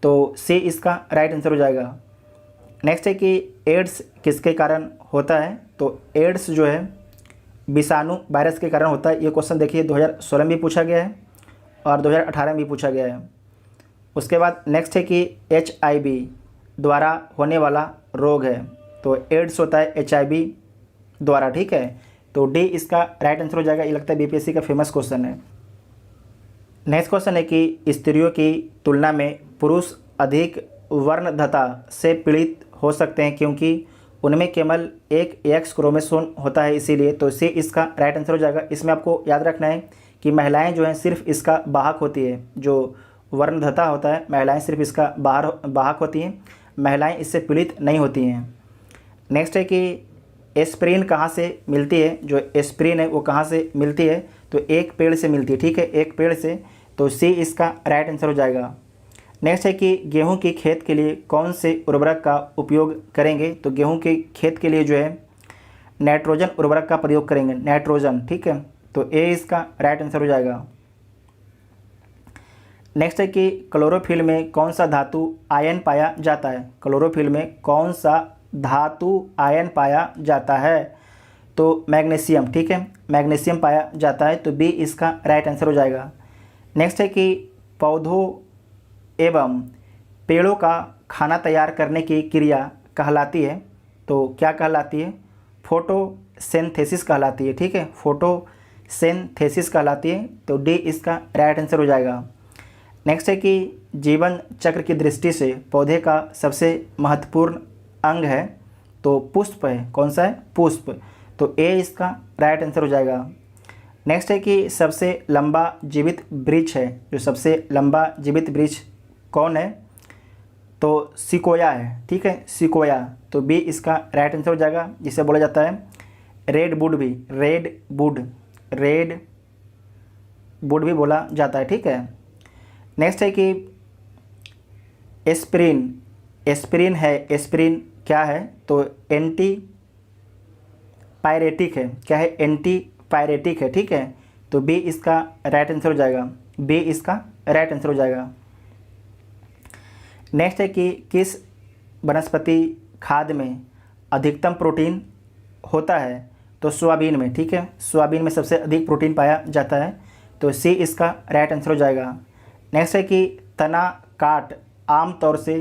तो सी इसका राइट आंसर हो जाएगा। नेक्स्ट है कि एड्स किसके कारण होता है, तो एड्स जो है विषाणु वायरस के कारण होता है। ये क्वेश्चन देखिए 2016 में भी पूछा गया है और 2018 में भी पूछा गया है। उसके बाद नेक्स्ट है कि HIV द्वारा होने वाला रोग है, तो एड्स होता है HIV द्वारा, ठीक है, तो डी इसका राइट आंसर हो जाएगा। ये लगता है BPSC का फेमस क्वेश्चन है। नेक्स्ट क्वेश्चन है कि स्त्रियों की तुलना में पुरुष अधिक वर्णद्धता से पीड़ित हो सकते हैं क्योंकि उनमें केवल एक X क्रोमोसोम होता है इसीलिए, तो सी इसका राइट आंसर हो जाएगा। इसमें आपको याद रखना है कि महिलाएं जो हैं सिर्फ इसका वाहक होती है, जो वर्णद्धता होता है महिलाएं सिर्फ इसका वाहक होती हैं, महिलाएं इससे पीड़ित नहीं होती हैं। नेक्स्ट है कि एस्प्रिन कहाँ से मिलती है, जो एस्प्रिन है वो कहाँ से मिलती है, तो एक पेड़ से मिलती है, ठीक है, एक पेड़ से, तो सी इसका राइट आंसर हो जाएगा। नेक्स्ट है कि गेहूं की खेत के लिए कौन से उर्वरक का उपयोग करेंगे, तो गेहूं के खेत के लिए जो है नाइट्रोजन उर्वरक का प्रयोग करेंगे, नाइट्रोजन, ठीक है, तो ए इसका राइट आंसर हो जाएगा। नेक्स्ट है कि क्लोरोफिल में कौन सा धातु आयन पाया जाता है, क्लोरोफिल में कौन सा धातु आयन पाया जाता है, तो मैग्नीशियम, ठीक है, मैग्नीशियम पाया जाता है, तो बी इसका राइट आंसर हो जाएगा। नेक्स्ट है कि पौधों एवं पेड़ों का खाना तैयार करने की क्रिया कहलाती है, तो क्या कहलाती है, फोटोसिंथेसिस कहलाती है, ठीक है, फोटोसिंथेसिस कहलाती है, तो डी इसका राइट आंसर हो जाएगा। नेक्स्ट है कि जीवन चक्र की दृष्टि से पौधे का सबसे महत्वपूर्ण अंग है तो पुष्प है। कौन सा है? पुष्प। तो ए इसका राइट आंसर हो जाएगा। नेक्स्ट है कि सबसे लंबा जीवित वृक्ष है, जो सबसे लंबा जीवित वृक्ष कौन है? तो सिकोया है, ठीक है, सिकोया। तो बी इसका राइट आंसर हो जाएगा, जिसे बोला जाता है रेड वुड भी, रेड वुड भी बोला जाता है, ठीक है। नेक्स्ट है कि एस्पिरिन है, एस्पिरिन क्या है? तो एंटी पायरेटिक है। क्या है? एंटी पायरेटिक है, ठीक है। तो बी इसका राइट आंसर हो जाएगा, बी इसका राइट आंसर हो जाएगा। नेक्स्ट है कि किस वनस्पति खाद्य में अधिकतम प्रोटीन होता है? तो सोयाबीन में, ठीक है, सोयाबीन में सबसे अधिक प्रोटीन पाया जाता है। तो सी इसका राइट आंसर हो जाएगा। नेक्स्ट है कि तना काट आमतौर से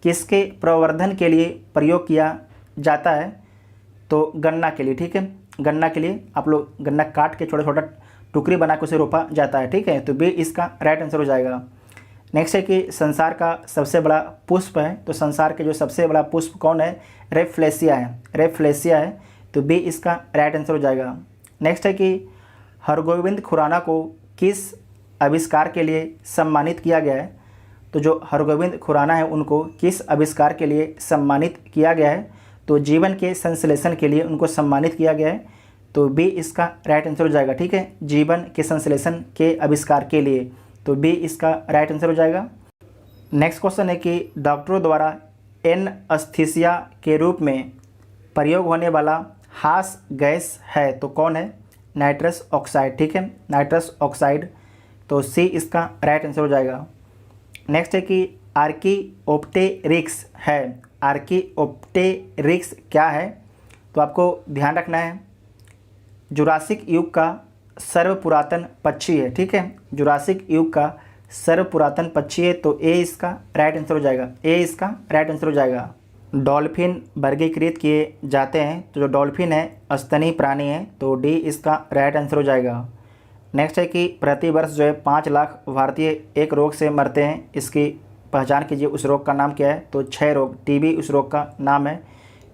किसके प्रवर्धन के लिए प्रयोग किया जाता है? तो गन्ना के लिए, ठीक है, गन्ना के लिए आप लोग गन्ना काट के छोटा छोटा टुकड़ी बना के उसे रोपा जाता है, ठीक है। तो बी इसका राइट आंसर हो जाएगा। नेक्स्ट है कि संसार का सबसे बड़ा पुष्प है, तो संसार के जो सबसे बड़ा पुष्प कौन है? रेफ्लेसिया है, रेफ्लेसिया है। तो बी इसका राइट आंसर हो जाएगा। नेक्स्ट है कि हरगोविंद खुराना को किस आविष्कार के लिए सम्मानित किया गया है? तो जो हरगोविंद खुराना है उनको किस आविष्कार के लिए सम्मानित किया गया है? तो जीवन के संश्लेषण के लिए उनको सम्मानित किया गया है। तो बी इसका राइट आंसर हो जाएगा, ठीक है, जीवन के संश्लेषण के आविष्कार के लिए। तो बी इसका राइट आंसर हो जाएगा। नेक्स्ट क्वेश्चन है कि डॉक्टरों द्वारा एनेस्थीसिया के रूप में प्रयोग होने वाला हास गैस है तो कौन है? नाइट्रस ऑक्साइड, ठीक है, नाइट्रस ऑक्साइड। तो सी इसका राइट आंसर हो जाएगा। नेक्स्ट है कि आर्कीओप्टेरिक्स है, आर्कीओप्टेरिक्स क्या है? तो आपको ध्यान रखना है जुरासिक युग का सर्वपुरातन पक्षी है, ठीक है, जुरासिक युग का सर्वपुरातन पक्षी है। तो ए इसका राइट आंसर हो जाएगा, ए इसका राइट आंसर हो जाएगा। डॉल्फिन वर्गीकृत किए जाते हैं, तो जो डॉल्फिन है स्तनी प्राणी है। तो डी इसका राइट आंसर हो जाएगा। नेक्स्ट है कि प्रतिवर्ष जो है 5 लाख भारतीय एक रोग से मरते हैं, इसकी पहचान कीजिए, उस रोग का नाम क्या है? तो क्षय रोग, टीबी उस रोग का नाम है।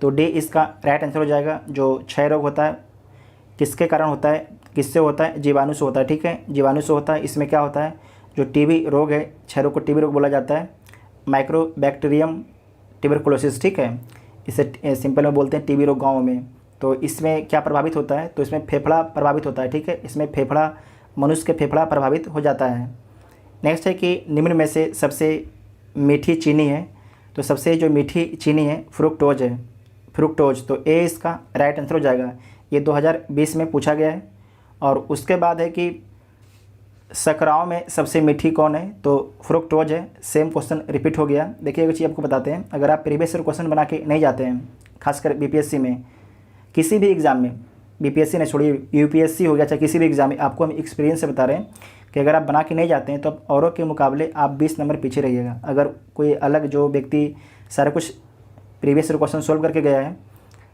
तो डी इसका राइट आंसर हो जाएगा। जो क्षय रोग होता है किसके कारण होता है, किससे होता है? जीवाणु से होता है, ठीक है, जीवाणु से होता है। इसमें क्या होता है? जो टीबी रोग है, क्षय रोग को टीबी रोग बोला जाता है, माइक्रोबैक्टीरियम ट्यूबरकुलोसिस, ठीक है, इसे सिंपल में बोलते हैं टीबी रोग गाँव में। तो इसमें क्या प्रभावित होता है? तो इसमें फेफड़ा प्रभावित होता है, ठीक है, इसमें फेफड़ा, मनुष्य के फेफड़ा प्रभावित हो जाता है। नेक्स्ट है कि निम्न में से सबसे मीठी चीनी है, तो सबसे जो मीठी चीनी है फ्रुक्टोज है, फ्रुक्टोज। तो ए इसका राइट आंसर हो जाएगा। ये 2020 में पूछा गया है। और उसके बाद है कि शर्कराओं में सबसे मीठी कौन है? तो फ्रुक्टोज है। सेम क्वेश्चन रिपीट हो गया। देखिए एक चीज़ आपको बताते हैं, अगर आप प्रीवियस ईयर क्वेश्चन बना के नहीं जाते हैं, खासकर बीपीएससी में, किसी भी एग्ज़ाम में, बीपीएससी ने छोड़िए, यूपीएससी हो गया, चाहे किसी भी एग्ज़ाम में, आपको हम एक्सपीरियंस से बता रहे हैं कि अगर आप बना के नहीं जाते हैं तो आप औरों के मुकाबले आप 20 नंबर पीछे रहिएगा। अगर कोई अलग जो व्यक्ति सारा कुछ प्रीवियस ईयर क्वेश्चन सोल्व करके गया है,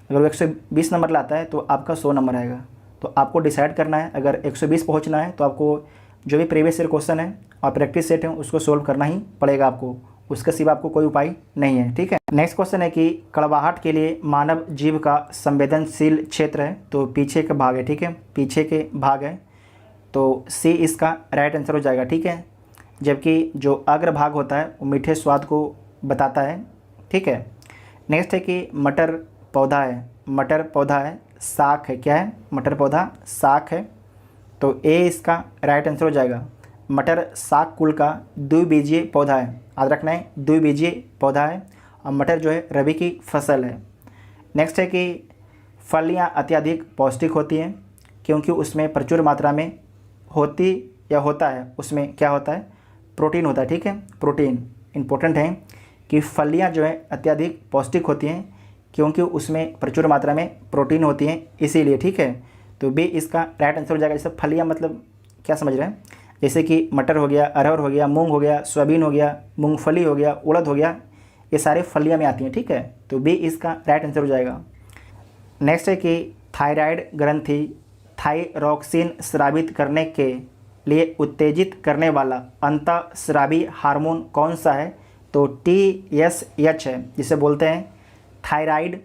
अगर वो 120 नंबर लाता है तो आपका 100 नंबर आएगा। तो आपको डिसाइड करना है, अगर 120 पहुँचना है तो आपको जो भी प्रीवियस ईयर क्वेश्चन है और प्रैक्टिस सेट है उसको सोल्व करना ही पड़ेगा आपको, उसके सिवा आपको कोई उपाय नहीं है, ठीक है। नेक्स्ट क्वेश्चन है कि कड़वाहट के लिए मानव जीव का संवेदनशील क्षेत्र है, तो पीछे का भाग है, ठीक है, पीछे के भाग है। तो सी इसका राइट आंसर हो जाएगा, ठीक है। जबकि जो अग्र भाग होता है वो मीठे स्वाद को बताता है, ठीक है। नेक्स्ट है कि मटर पौधा है, मटर पौधा है, शाक है, क्या है? मटर पौधा शाक है। तो ए इसका राइट आंसर हो जाएगा। मटर शाक कुल का द्विबीजीय पौधा है, याद रखना है, द्विबीजीय पौधा है। और मटर जो है रबी की फसल है। नेक्स्ट है कि फलियां अत्यधिक पौष्टिक होती हैं क्योंकि उसमें प्रचुर मात्रा में होती या होता है, उसमें क्या होता है? प्रोटीन होता है, ठीक है, प्रोटीन। इंपॉर्टेंट है कि फलियां जो है अत्यधिक पौष्टिक होती हैं क्योंकि उसमें प्रचुर मात्रा में प्रोटीन होती हैं, इसीलिए, ठीक है। तो बी इसका राइट आंसर हो जाएगा। जैसे फलियां मतलब क्या समझ रहे हैं? जैसे कि मटर हो गया, अरहर हो गया, मूंग हो गया, सोयाबीन हो गया, मूंगफली हो गया, उड़द हो गया, ये सारे फलियां में आती हैं, ठीक है। तो बी इसका राइट आंसर हो जाएगा। नेक्स्ट है कि थायराइड ग्रंथि थायरॉक्सिन स्रावित करने के लिए उत्तेजित करने वाला अंतःस्रावी हार्मोन कौन सा है? तो TSH है, जिसे बोलते हैं थायराइड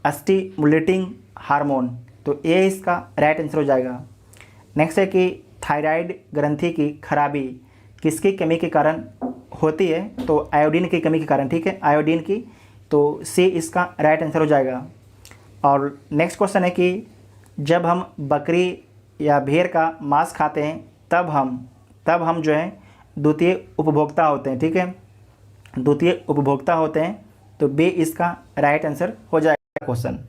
स्टिमुलेटिंग हार्मोन। तो ये इसका राइट आंसर हो जाएगा। नेक्स्ट है कि थायराइड ग्रंथि की खराबी किसकी कमी के कारण होती है? तो आयोडीन की कमी के कारण, ठीक है, आयोडीन की। तो सी इसका राइट आंसर हो जाएगा। और नेक्स्ट क्वेश्चन है कि जब हम बकरी या भेड़ का मांस खाते हैं तब हम जो है द्वितीय उपभोक्ता होते हैं, ठीक है, द्वितीय उपभोक्ता होते हैं। तो बी इसका राइट आंसर हो जाएगा क्वेश्चन।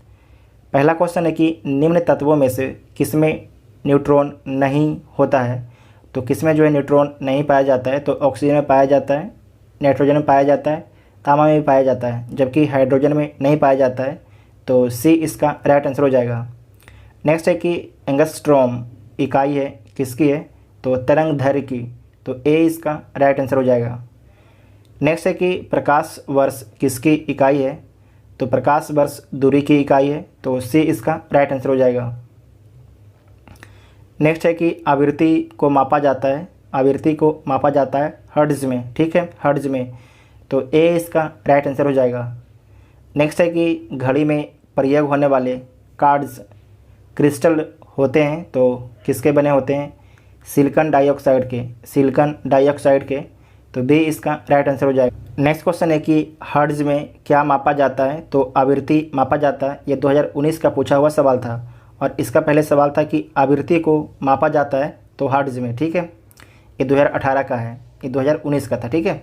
पहला क्वेश्चन है कि निम्न तत्वों में से किसमें न्यूट्रॉन नहीं होता है? तो किसमें जो है न्यूट्रॉन नहीं पाया जाता है? तो ऑक्सीजन में पाया जाता है, नाइट्रोजन में पाया जाता है, तांबा में भी पाया जाता है, जबकि हाइड्रोजन में नहीं पाया जाता है। तो सी इसका राइट आंसर हो जाएगा। नेक्स्ट है कि एंगस्ट्रॉम इकाई है किसकी है? तो तरंगदैर्घ्य की। तो ए इसका राइट आंसर हो जाएगा। नेक्स्ट है कि प्रकाश वर्ष किसकी इकाई है? तो प्रकाश वर्ष दूरी की इकाई है। तो सी इसका राइट आंसर हो जाएगा। नेक्स्ट है कि आवृत्ति को मापा जाता है, आवृत्ति को मापा जाता है हर्ट्ज में, ठीक है, हर्ट्ज में। तो ए इसका राइट आंसर हो जाएगा। नेक्स्ट है कि घड़ी में प्रयोग होने वाले कार्ड्स क्रिस्टल होते हैं, तो किसके बने होते हैं? सिलिकॉन डाइऑक्साइड के, सिलिकॉन डाइऑक्साइड के। तो बी इसका राइट आंसर हो जाएगा। नेक्स्ट क्वेश्चन है कि हर्ट्ज में क्या मापा जाता है? तो आवृत्ति मापा जाता है। ये 2019 का पूछा हुआ सवाल था। और इसका पहले सवाल था कि आवृत्ति को मापा जाता है तो हर्ट्ज में, ठीक है। ये 2018 का है, ये 2019 का था, ठीक है।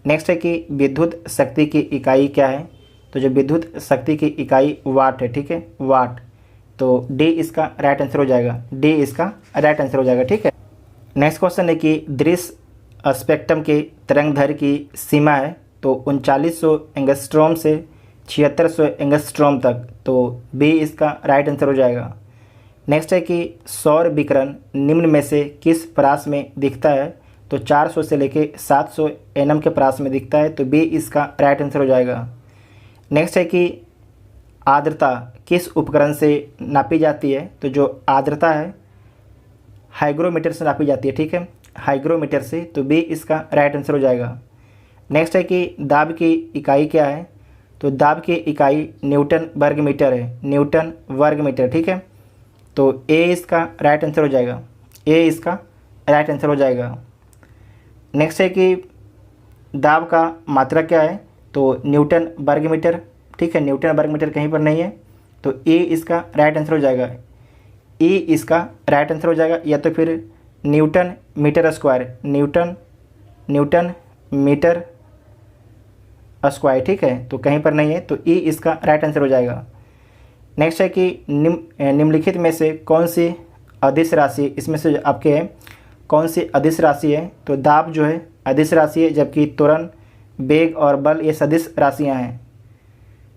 नेक्स्ट है कि विद्युत शक्ति की इकाई क्या है? तो जो विद्युत शक्ति की इकाई वाट है, ठीक है, वाट। तो डी इसका राइट आंसर हो जाएगा, डी इसका राइट आंसर हो जाएगा, ठीक है। नेक्स्ट क्वेश्चन है कि दृश्य स्पेक्ट्रम के तरंगदैर्घ्य की सीमा है तो 3900 एंगस्ट्रॉम से 7600 एंगस्ट्रॉम तक। तो बी इसका राइट आंसर हो जाएगा। नेक्स्ट है कि सौर विकिरण निम्न में से किस परास में दिखता है? तो 400 से लेके 700 nm के परास में दिखता है। तो बी इसका राइट आंसर हो जाएगा। नेक्स्ट है कि आर्द्रता किस उपकरण से नापी जाती है? तो जो आर्द्रता है हाइग्रोमीटर से नापी जाती है, ठीक है, हाइग्रोमीटर से। तो बी इसका राइट आंसर हो जाएगा। नेक्स्ट है कि दाब की इकाई क्या है? तो दाब की इकाई न्यूटन वर्ग मीटर है, न्यूटन वर्ग मीटर, ठीक है। तो ए इसका राइट आंसर हो जाएगा, ए इसका राइट आंसर हो जाएगा। नेक्स्ट है कि दाब का मात्रक क्या है? तो न्यूटन वर्ग मीटर, ठीक है, न्यूटन वर्ग मीटर कहीं पर नहीं है। तो ए इसका राइट आंसर हो जाएगा, ई इसका राइट आंसर हो जाएगा। या तो फिर newton metre square, newton metre square, ठीक है, तो कहीं पर नहीं है। तो ई इसका राइट आंसर हो जाएगा। नेक्स्ट है कि निम्नलिखित में से कौन सी अदिश राशि, इसमें से आपके कौन सी अदिश राशि है? तो दाब जो है अदिश राशि है, जबकि त्वरण, वेग और बल ये सदिश राशियां हैं।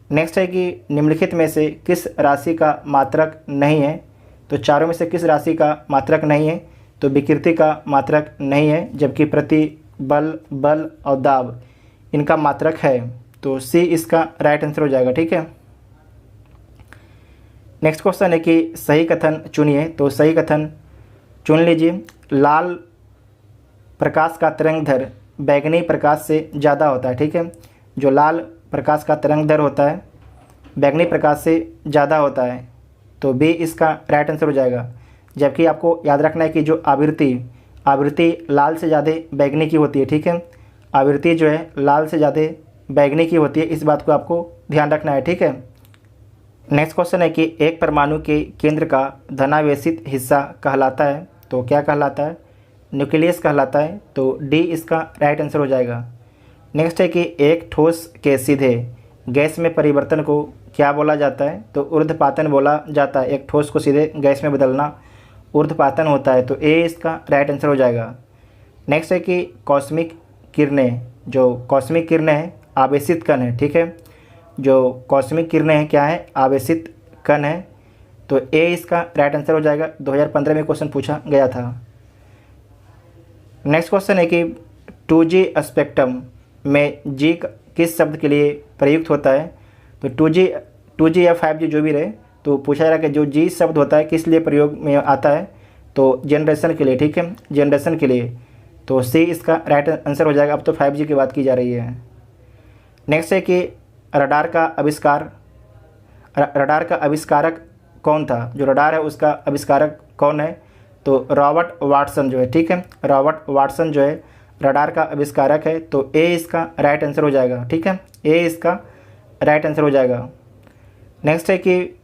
नेक्स्ट है कि निम्नलिखित में से किस राशि का मात्रक नहीं है? तो चारों में से किस राशि का मात्रक नहीं है? तो विकृति का मात्रक नहीं है, जबकि प्रति, बल और दाब इनका मात्रक है। तो सी इसका राइट आंसर हो जाएगा, ठीक है। नेक्स्ट क्वेश्चन है कि सही कथन चुनिए। तो सही कथन चुन लीजिए। लाल प्रकाश का तरंगदैर्घ्य बैंगनी प्रकाश से ज़्यादा होता है, ठीक है। जो लाल प्रकाश का तरंगदैर्घ्य होता है बैंगनी प्रकाश से ज़्यादा होता है। तो बी इसका राइट आंसर हो जाएगा। जबकि आपको याद रखना है कि जो आवृत्ति लाल से ज़्यादा बैंगनी की होती है, ठीक है, आवृत्ति जो है लाल से ज़्यादा बैंगनी की होती है, इस बात को आपको ध्यान रखना है, ठीक है। नेक्स्ट क्वेश्चन है कि एक परमाणु के केंद्र का धनावेशित हिस्सा कहलाता है। तो क्या कहलाता है? न्यूक्लियस कहलाता है। तो डी इसका राइट आंसर हो जाएगा। नेक्स्ट है कि एक ठोस के सीधे गैस में परिवर्तन को क्या बोला जाता है? तो ऊर्ध्वपातन बोला जाता है। एक ठोस को सीधे गैस में बदलना ऊर्ध्वपातन होता है। तो ए इसका राइट आंसर हो जाएगा। नेक्स्ट है कि कॉस्मिक किरणें, जो कॉस्मिक किरणें हैं आवेशित कण है, ठीक है, जो कॉस्मिक किरणें हैं क्या है? आवेशित कण है। तो ए इसका राइट आंसर हो जाएगा। 2015 में क्वेश्चन पूछा गया था। नेक्स्ट क्वेश्चन है कि 2G स्पेक्ट्रम में जी किस शब्द के लिए प्रयुक्त होता है? तो 2G या 5G जो भी रहे, तो पूछा जा रहा है कि जो जी शब्द होता है किस लिए प्रयोग में आता है? तो जनरेशन के लिए, ठीक है, जनरेशन के लिए, तो सी इसका राइट आंसर हो जाएगा। अब तो 5G की बात की जा रही है। नेक्स्ट है कि रडार का आविष्कारक कौन था? जो रडार है उसका आविष्कारक कौन है? तो रॉबर्ट वाटसन जो है, ठीक है, रॉबर्ट वाटसन जो है रडार का आविष्कारक है। तो ए इसका राइट आंसर हो जाएगा, ठीक है, ए इसका राइट आंसर हो जाएगा। नेक्स्ट है कि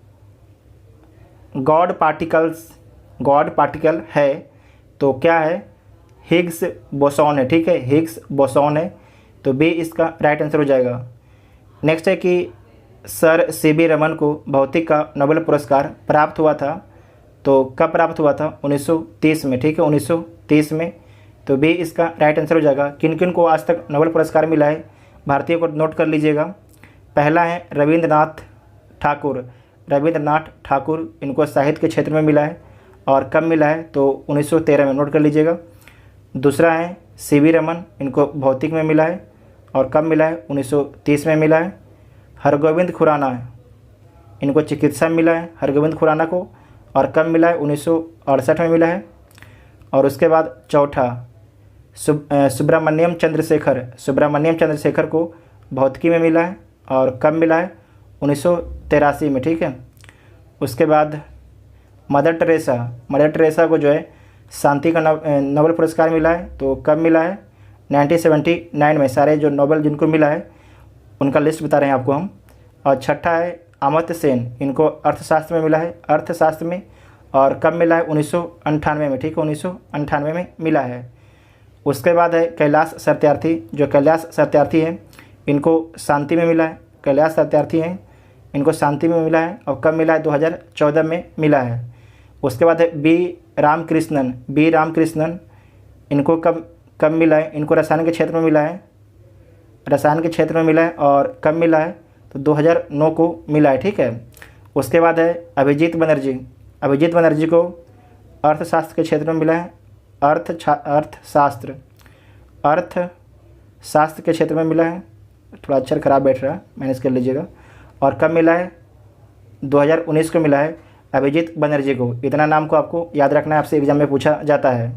गॉड पार्टिकल है तो क्या है? हिग्स बोसॉन है, ठीक है, हिग्स बोसॉन है। तो बी इसका राइट आंसर हो जाएगा। नेक्स्ट है कि सर CB रमन को भौतिक का नोबेल पुरस्कार प्राप्त हुआ था। तो कब प्राप्त हुआ था? 1930 में, ठीक है, 1930 में। तो बी इसका राइट आंसर हो जाएगा। किन किन को आज तक नोबेल पुरस्कार मिला है भारतीय को नोट कर लीजिएगा। पहला है रविंद्रनाथ ठाकुर, इनको साहित्य के क्षेत्र में मिला है। और कब मिला है? तो 1913 में, नोट कर लीजिएगा। दूसरा है CB रमन, इनको भौतिक में मिला है। और कब मिला है? 1930 में मिला है। हरगोविंद खुराना, इनको चिकित्सा में मिला है, हरगोविंद खुराना को। और कब मिला है? 1968 में मिला है। और उसके बाद चौथा सुब्रमण्यम चंद्रशेखर को भौतिकी में मिला है। और कब मिला है? 1983 में, ठीक है। उसके बाद मदर टेरेसा को जो है शांति का नोबेल पुरस्कार मिला है। तो कब मिला है? 1979 में। सारे जो नोबेल जिनको मिला है उनका लिस्ट बता रहे हैं आपको हम। और छठा है अमर्त्य सेन, इनको अर्थशास्त्र में मिला है, अर्थशास्त्र में। और कब मिला है? 1998 में, ठीक है, 1998 में मिला है। उसके बाद है कैलाश सत्यार्थी, जो कैलाश सत्यार्थी हैं इनको शांति में मिला है, कैलाश सत्यार्थी हैं, इनको शांति में मिला है। और कब मिला है? 2014 में मिला है। उसके बाद है बी रामकृष्णन, इनको कब मिला है? इनको रसायन के क्षेत्र में मिला है, और कब मिला है? तो 2009 को मिला है, ठीक है। उसके बाद है अभिजीत बनर्जी को अर्थशास्त्र के क्षेत्र में मिला है, अर्थशास्त्र के क्षेत्र में मिला है। थोड़ा अक्षर खराब बैठ रहा है, मैनेज कर लीजिएगा। और कब मिला है? 2019 को मिला है अभिजीत बनर्जी को। इतना नाम को आपको याद रखना है, आपसे एग्जाम में पूछा जाता है।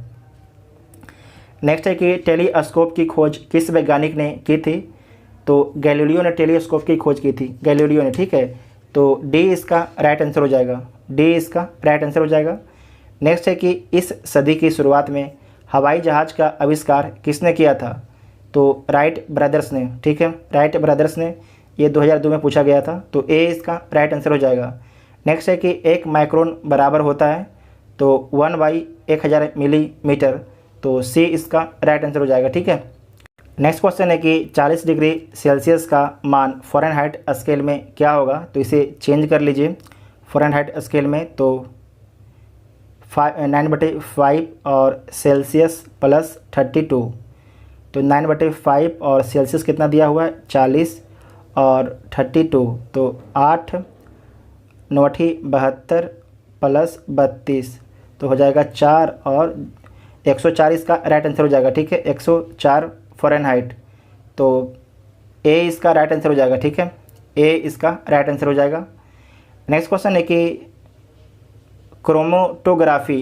नेक्स्ट है कि टेलीस्कोप की खोज किस वैज्ञानिक ने की थी? तो गैलीलियो ने टेलीस्कोप की खोज की थी, गैलीलियो ने, ठीक है। तो डी इसका राइट आंसर हो जाएगा, नेक्स्ट है कि इस सदी की शुरुआत में हवाई जहाज़ का आविष्कार किसने किया था? तो राइट ब्रदर्स ने, ठीक है, राइट ब्रदर्स ने। ये 2002 में पूछा गया था। तो ए इसका राइट आंसर हो जाएगा। नेक्स्ट है कि 1 माइक्रोन बराबर होता है तो 1/1000 मिलीमीटर। तो सी इसका राइट आंसर हो जाएगा, ठीक है। नेक्स्ट क्वेश्चन है कि 40 डिग्री सेल्सियस का मान फ़ारेनहाइट स्केल में क्या होगा? तो इसे चेंज कर लीजिए फ़ारेनहाइट स्केल में। तो 9/5 और सेल्सियस प्लस 32। तो 9/5 और सेल्सियस कितना दिया हुआ है? 40 और 32। तो 8 9 72 प्लस 32 तो हो जाएगा 4 और 104 इसका राइट आंसर हो जाएगा, ठीक है, 104 फ़ारेनहाइट। तो ए इसका राइट आंसर हो जाएगा, ठीक है, ए इसका राइट आंसर हो जाएगा। नेक्स्ट क्वेश्चन है कि क्रोमेटोग्राफी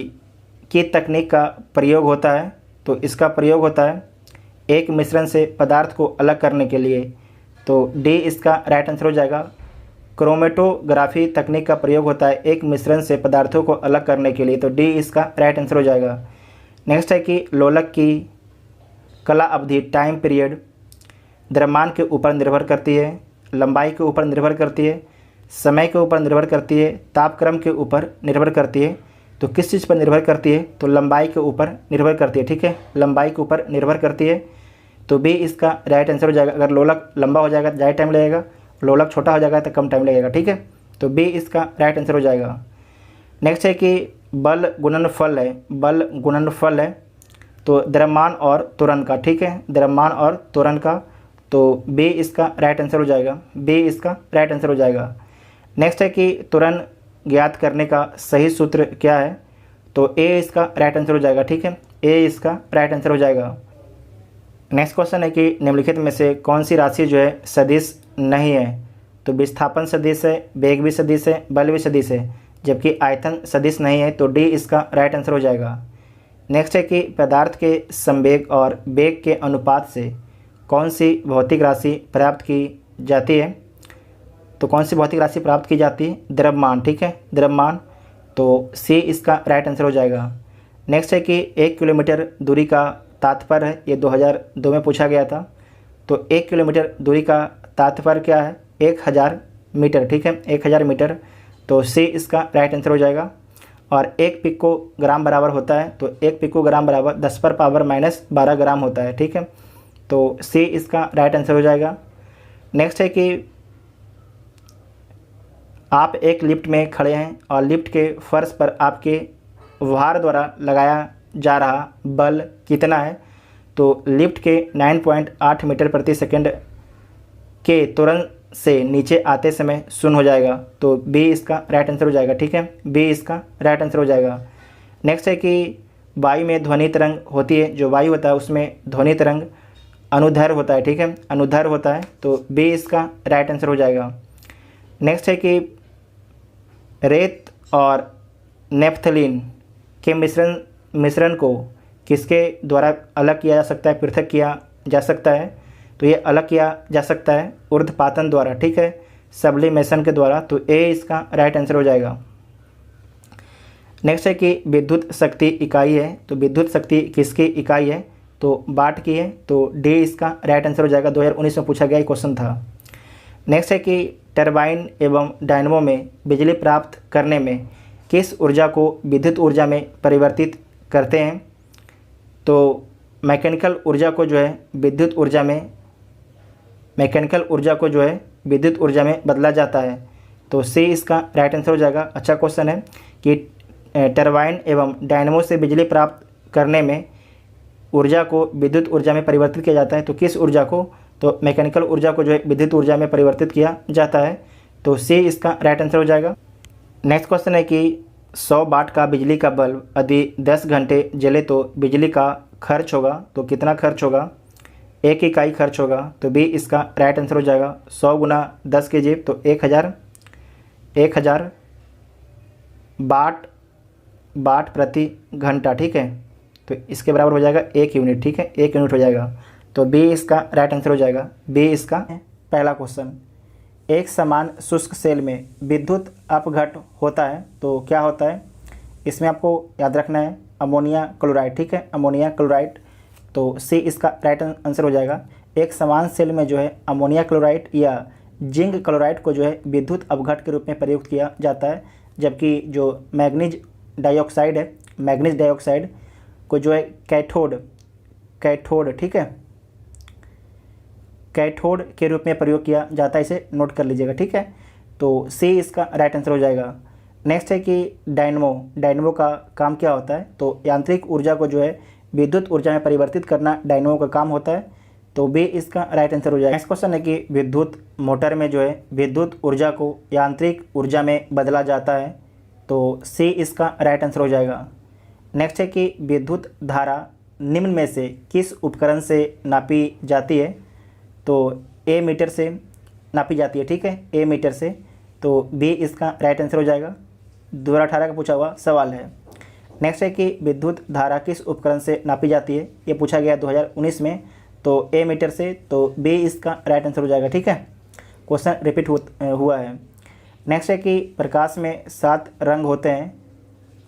की तकनीक का प्रयोग होता है। तो इसका प्रयोग होता है एक मिश्रण से पदार्थ को अलग करने के लिए। तो डी इसका राइट आंसर हो जाएगा। क्रोमेटोग्राफी तकनीक का प्रयोग होता है एक मिश्रण से पदार्थों को अलग करने के लिए। तो डी इसका राइट आंसर हो जाएगा। नेक्स्ट है कि लोलक की कला अवधि, टाइम पीरियड, द्रव्यमान के ऊपर निर्भर करती है, लंबाई के ऊपर निर्भर करती है, समय के ऊपर निर्भर करती है, तापक्रम के ऊपर निर्भर करती है। तो किस चीज़ पर निर्भर करती है? तो लंबाई के ऊपर निर्भर करती है, ठीक है, लंबाई के ऊपर निर्भर करती है। तो बी इसका राइट आंसर हो जाएगा। अगर लोलक लंबा हो जाएगा तो ज़्यादा टाइम लगेगा, लोलक छोटा हो जाएगा तो कम टाइम लगेगा, ठीक है। तो बी इसका राइट आंसर हो जाएगा। नेक्स्ट है कि बल गुणनफल है तो द्रव्यमान और त्वरण का, ठीक है, द्रव्यमान और त्वरण का। तो बी इसका राइट आंसर हो जाएगा, बी इसका राइट आंसर हो जाएगा। नेक्स्ट है कि त्वरण ज्ञात करने का सही सूत्र क्या है? तो ए इसका राइट आंसर हो जाएगा, ठीक है, ए इसका राइट आंसर हो जाएगा। नेक्स्ट क्वेश्चन है कि निम्नलिखित में से कौन सी राशि जो है सदिश नहीं है? तो विस्थापन सदिश है, वेग भी सदिश है, बल भी सदिश है। जबकि आयतन सदिश नहीं है, तो डी इसका राइट आंसर हो जाएगा। नेक्स्ट है कि पदार्थ के संवेग और वेग के अनुपात से कौन सी भौतिक राशि प्राप्त की जाती है। तो कौन सी भौतिक राशि प्राप्त की जाती है? द्रव्यमान, ठीक है, द्रव्यमान। तो सी इसका राइट आंसर हो जाएगा। नेक्स्ट है कि 1 किलोमीटर दूरी का तात्पर्य है, ये 2002 में पूछा गया था। तो 1 किलोमीटर दूरी का तात्पर्य क्या है? 1000 मीटर, ठीक है, 1000 मीटर। तो सी इसका राइट आंसर हो जाएगा। और 1 पिकोग्राम बराबर होता है, तो 1 पिकोग्राम बराबर 10⁻⁻12 ग्राम होता है, ठीक है। तो सी इसका राइट आंसर हो जाएगा। नेक्स्ट है कि आप एक लिफ्ट में खड़े हैं और लिफ्ट के फर्श पर आपके भार द्वारा लगाया जा रहा बल कितना है। तो लिफ्ट के 9.8 मीटर प्रति सेकंड के त्वरण से नीचे आते समय शून्य हो जाएगा। तो बी इसका राइट आंसर हो जाएगा, ठीक है, बी इसका राइट आंसर हो जाएगा। नेक्स्ट है कि वायु में ध्वनि तरंग होती है, जो वायु होता है उसमें ध्वनि तरंग अनुदैर्घ्य होता है, ठीक है, अनुदैर्घ्य होता है। तो बी इसका राइट आंसर हो जाएगा। नेक्स्ट है कि रेत और नेफ्थलीन के मिश्रण को किसके द्वारा अलग किया जा सकता है, पृथक किया जा सकता है। तो ये अलग किया जा सकता है ऊर्ध्वपातन द्वारा, ठीक है, सब्लिमेशन के द्वारा। तो ए इसका राइट आंसर हो जाएगा। नेक्स्ट है कि विद्युत शक्ति इकाई है, तो विद्युत शक्ति किसकी इकाई है? तो वाट की है। तो डी इसका राइट आंसर हो जाएगा, 2019 में पूछा गया क्वेश्चन था। नेक्स्ट है कि टरबाइन एवं डायनमो में बिजली प्राप्त करने में किस ऊर्जा को विद्युत ऊर्जा में परिवर्तित करते हैं। तो मैकेनिकल ऊर्जा को जो है विद्युत ऊर्जा में बदला जाता है। तो सी इसका राइट आंसर हो जाएगा। अच्छा क्वेश्चन है कि टरबाइन एवं डायनमो से बिजली प्राप्त करने में ऊर्जा को विद्युत ऊर्जा में परिवर्तित किया जाता है। तो किस ऊर्जा को? तो मैकेनिकल ऊर्जा को जो है विद्युत ऊर्जा में परिवर्तित किया जाता है। तो सी इसका राइट आंसर हो जाएगा। नेक्स्ट क्वेश्चन है कि 100 वाट का बिजली का बल्ब यदि 10 घंटे जले तो बिजली का खर्च होगा। तो कितना खर्च होगा? 1 इकाई खर्च होगा। तो बी इसका राइट आंसर हो जाएगा। 100 गुना 10 की जेब, तो 1000 वाट प्रति घंटा, ठीक है। तो इसके बराबर हो जाएगा 1 यूनिट, ठीक है, 1 यूनिट हो जाएगा। तो बी इसका राइट आंसर हो जाएगा। बी इसका पहला क्वेश्चन, एक समान शुष्क सेल में विद्युत अपघट होता है तो क्या होता है? इसमें आपको याद रखना है अमोनिया क्लोराइड, ठीक है, अमोनिया क्लोराइड। तो सी इसका राइट आंसर हो जाएगा। एक समान सेल में जो है अमोनिया क्लोराइड या जिंक क्लोराइड को जो है विद्युत अपघट के रूप में प्रयुक्त किया जाता है। जबकि जो मैग्नीज डाइऑक्साइड है, मैग्नीज डाइऑक्साइड को जो है कैथोड, ठीक है, कैथोड के रूप में प्रयोग किया जाता है। इसे नोट कर लीजिएगा, ठीक है। तो सी इसका राइट आंसर हो जाएगा। नेक्स्ट है कि डायनमो का काम क्या होता है? तो यांत्रिक ऊर्जा को जो है विद्युत ऊर्जा में परिवर्तित करना डायनमो का काम होता है। तो बी इसका राइट आंसर हो जाएगा। नेक्स्ट क्वेश्चन है कि विद्युत मोटर में जो है विद्युत ऊर्जा को यांत्रिक ऊर्जा में बदला जाता है। तो सी इसका राइट आंसर हो जाएगा। नेक्स्ट है कि विद्युत धारा निम्न में से किस उपकरण से नापी जाती है? तो ए मीटर से नापी जाती है, ठीक है, ए मीटर से। तो बी इसका राइट आंसर हो जाएगा। 2018 का पूछा हुआ सवाल है। नेक्स्ट है कि विद्युत धारा किस उपकरण से नापी जाती है? ये पूछा गया 2019 में। तो ए मीटर से, तो बी इसका राइट आंसर हो जाएगा, ठीक है। क्वेश्चन रिपीट हुआ है। नेक्स्ट है कि प्रकाश में 7 रंग होते हैं,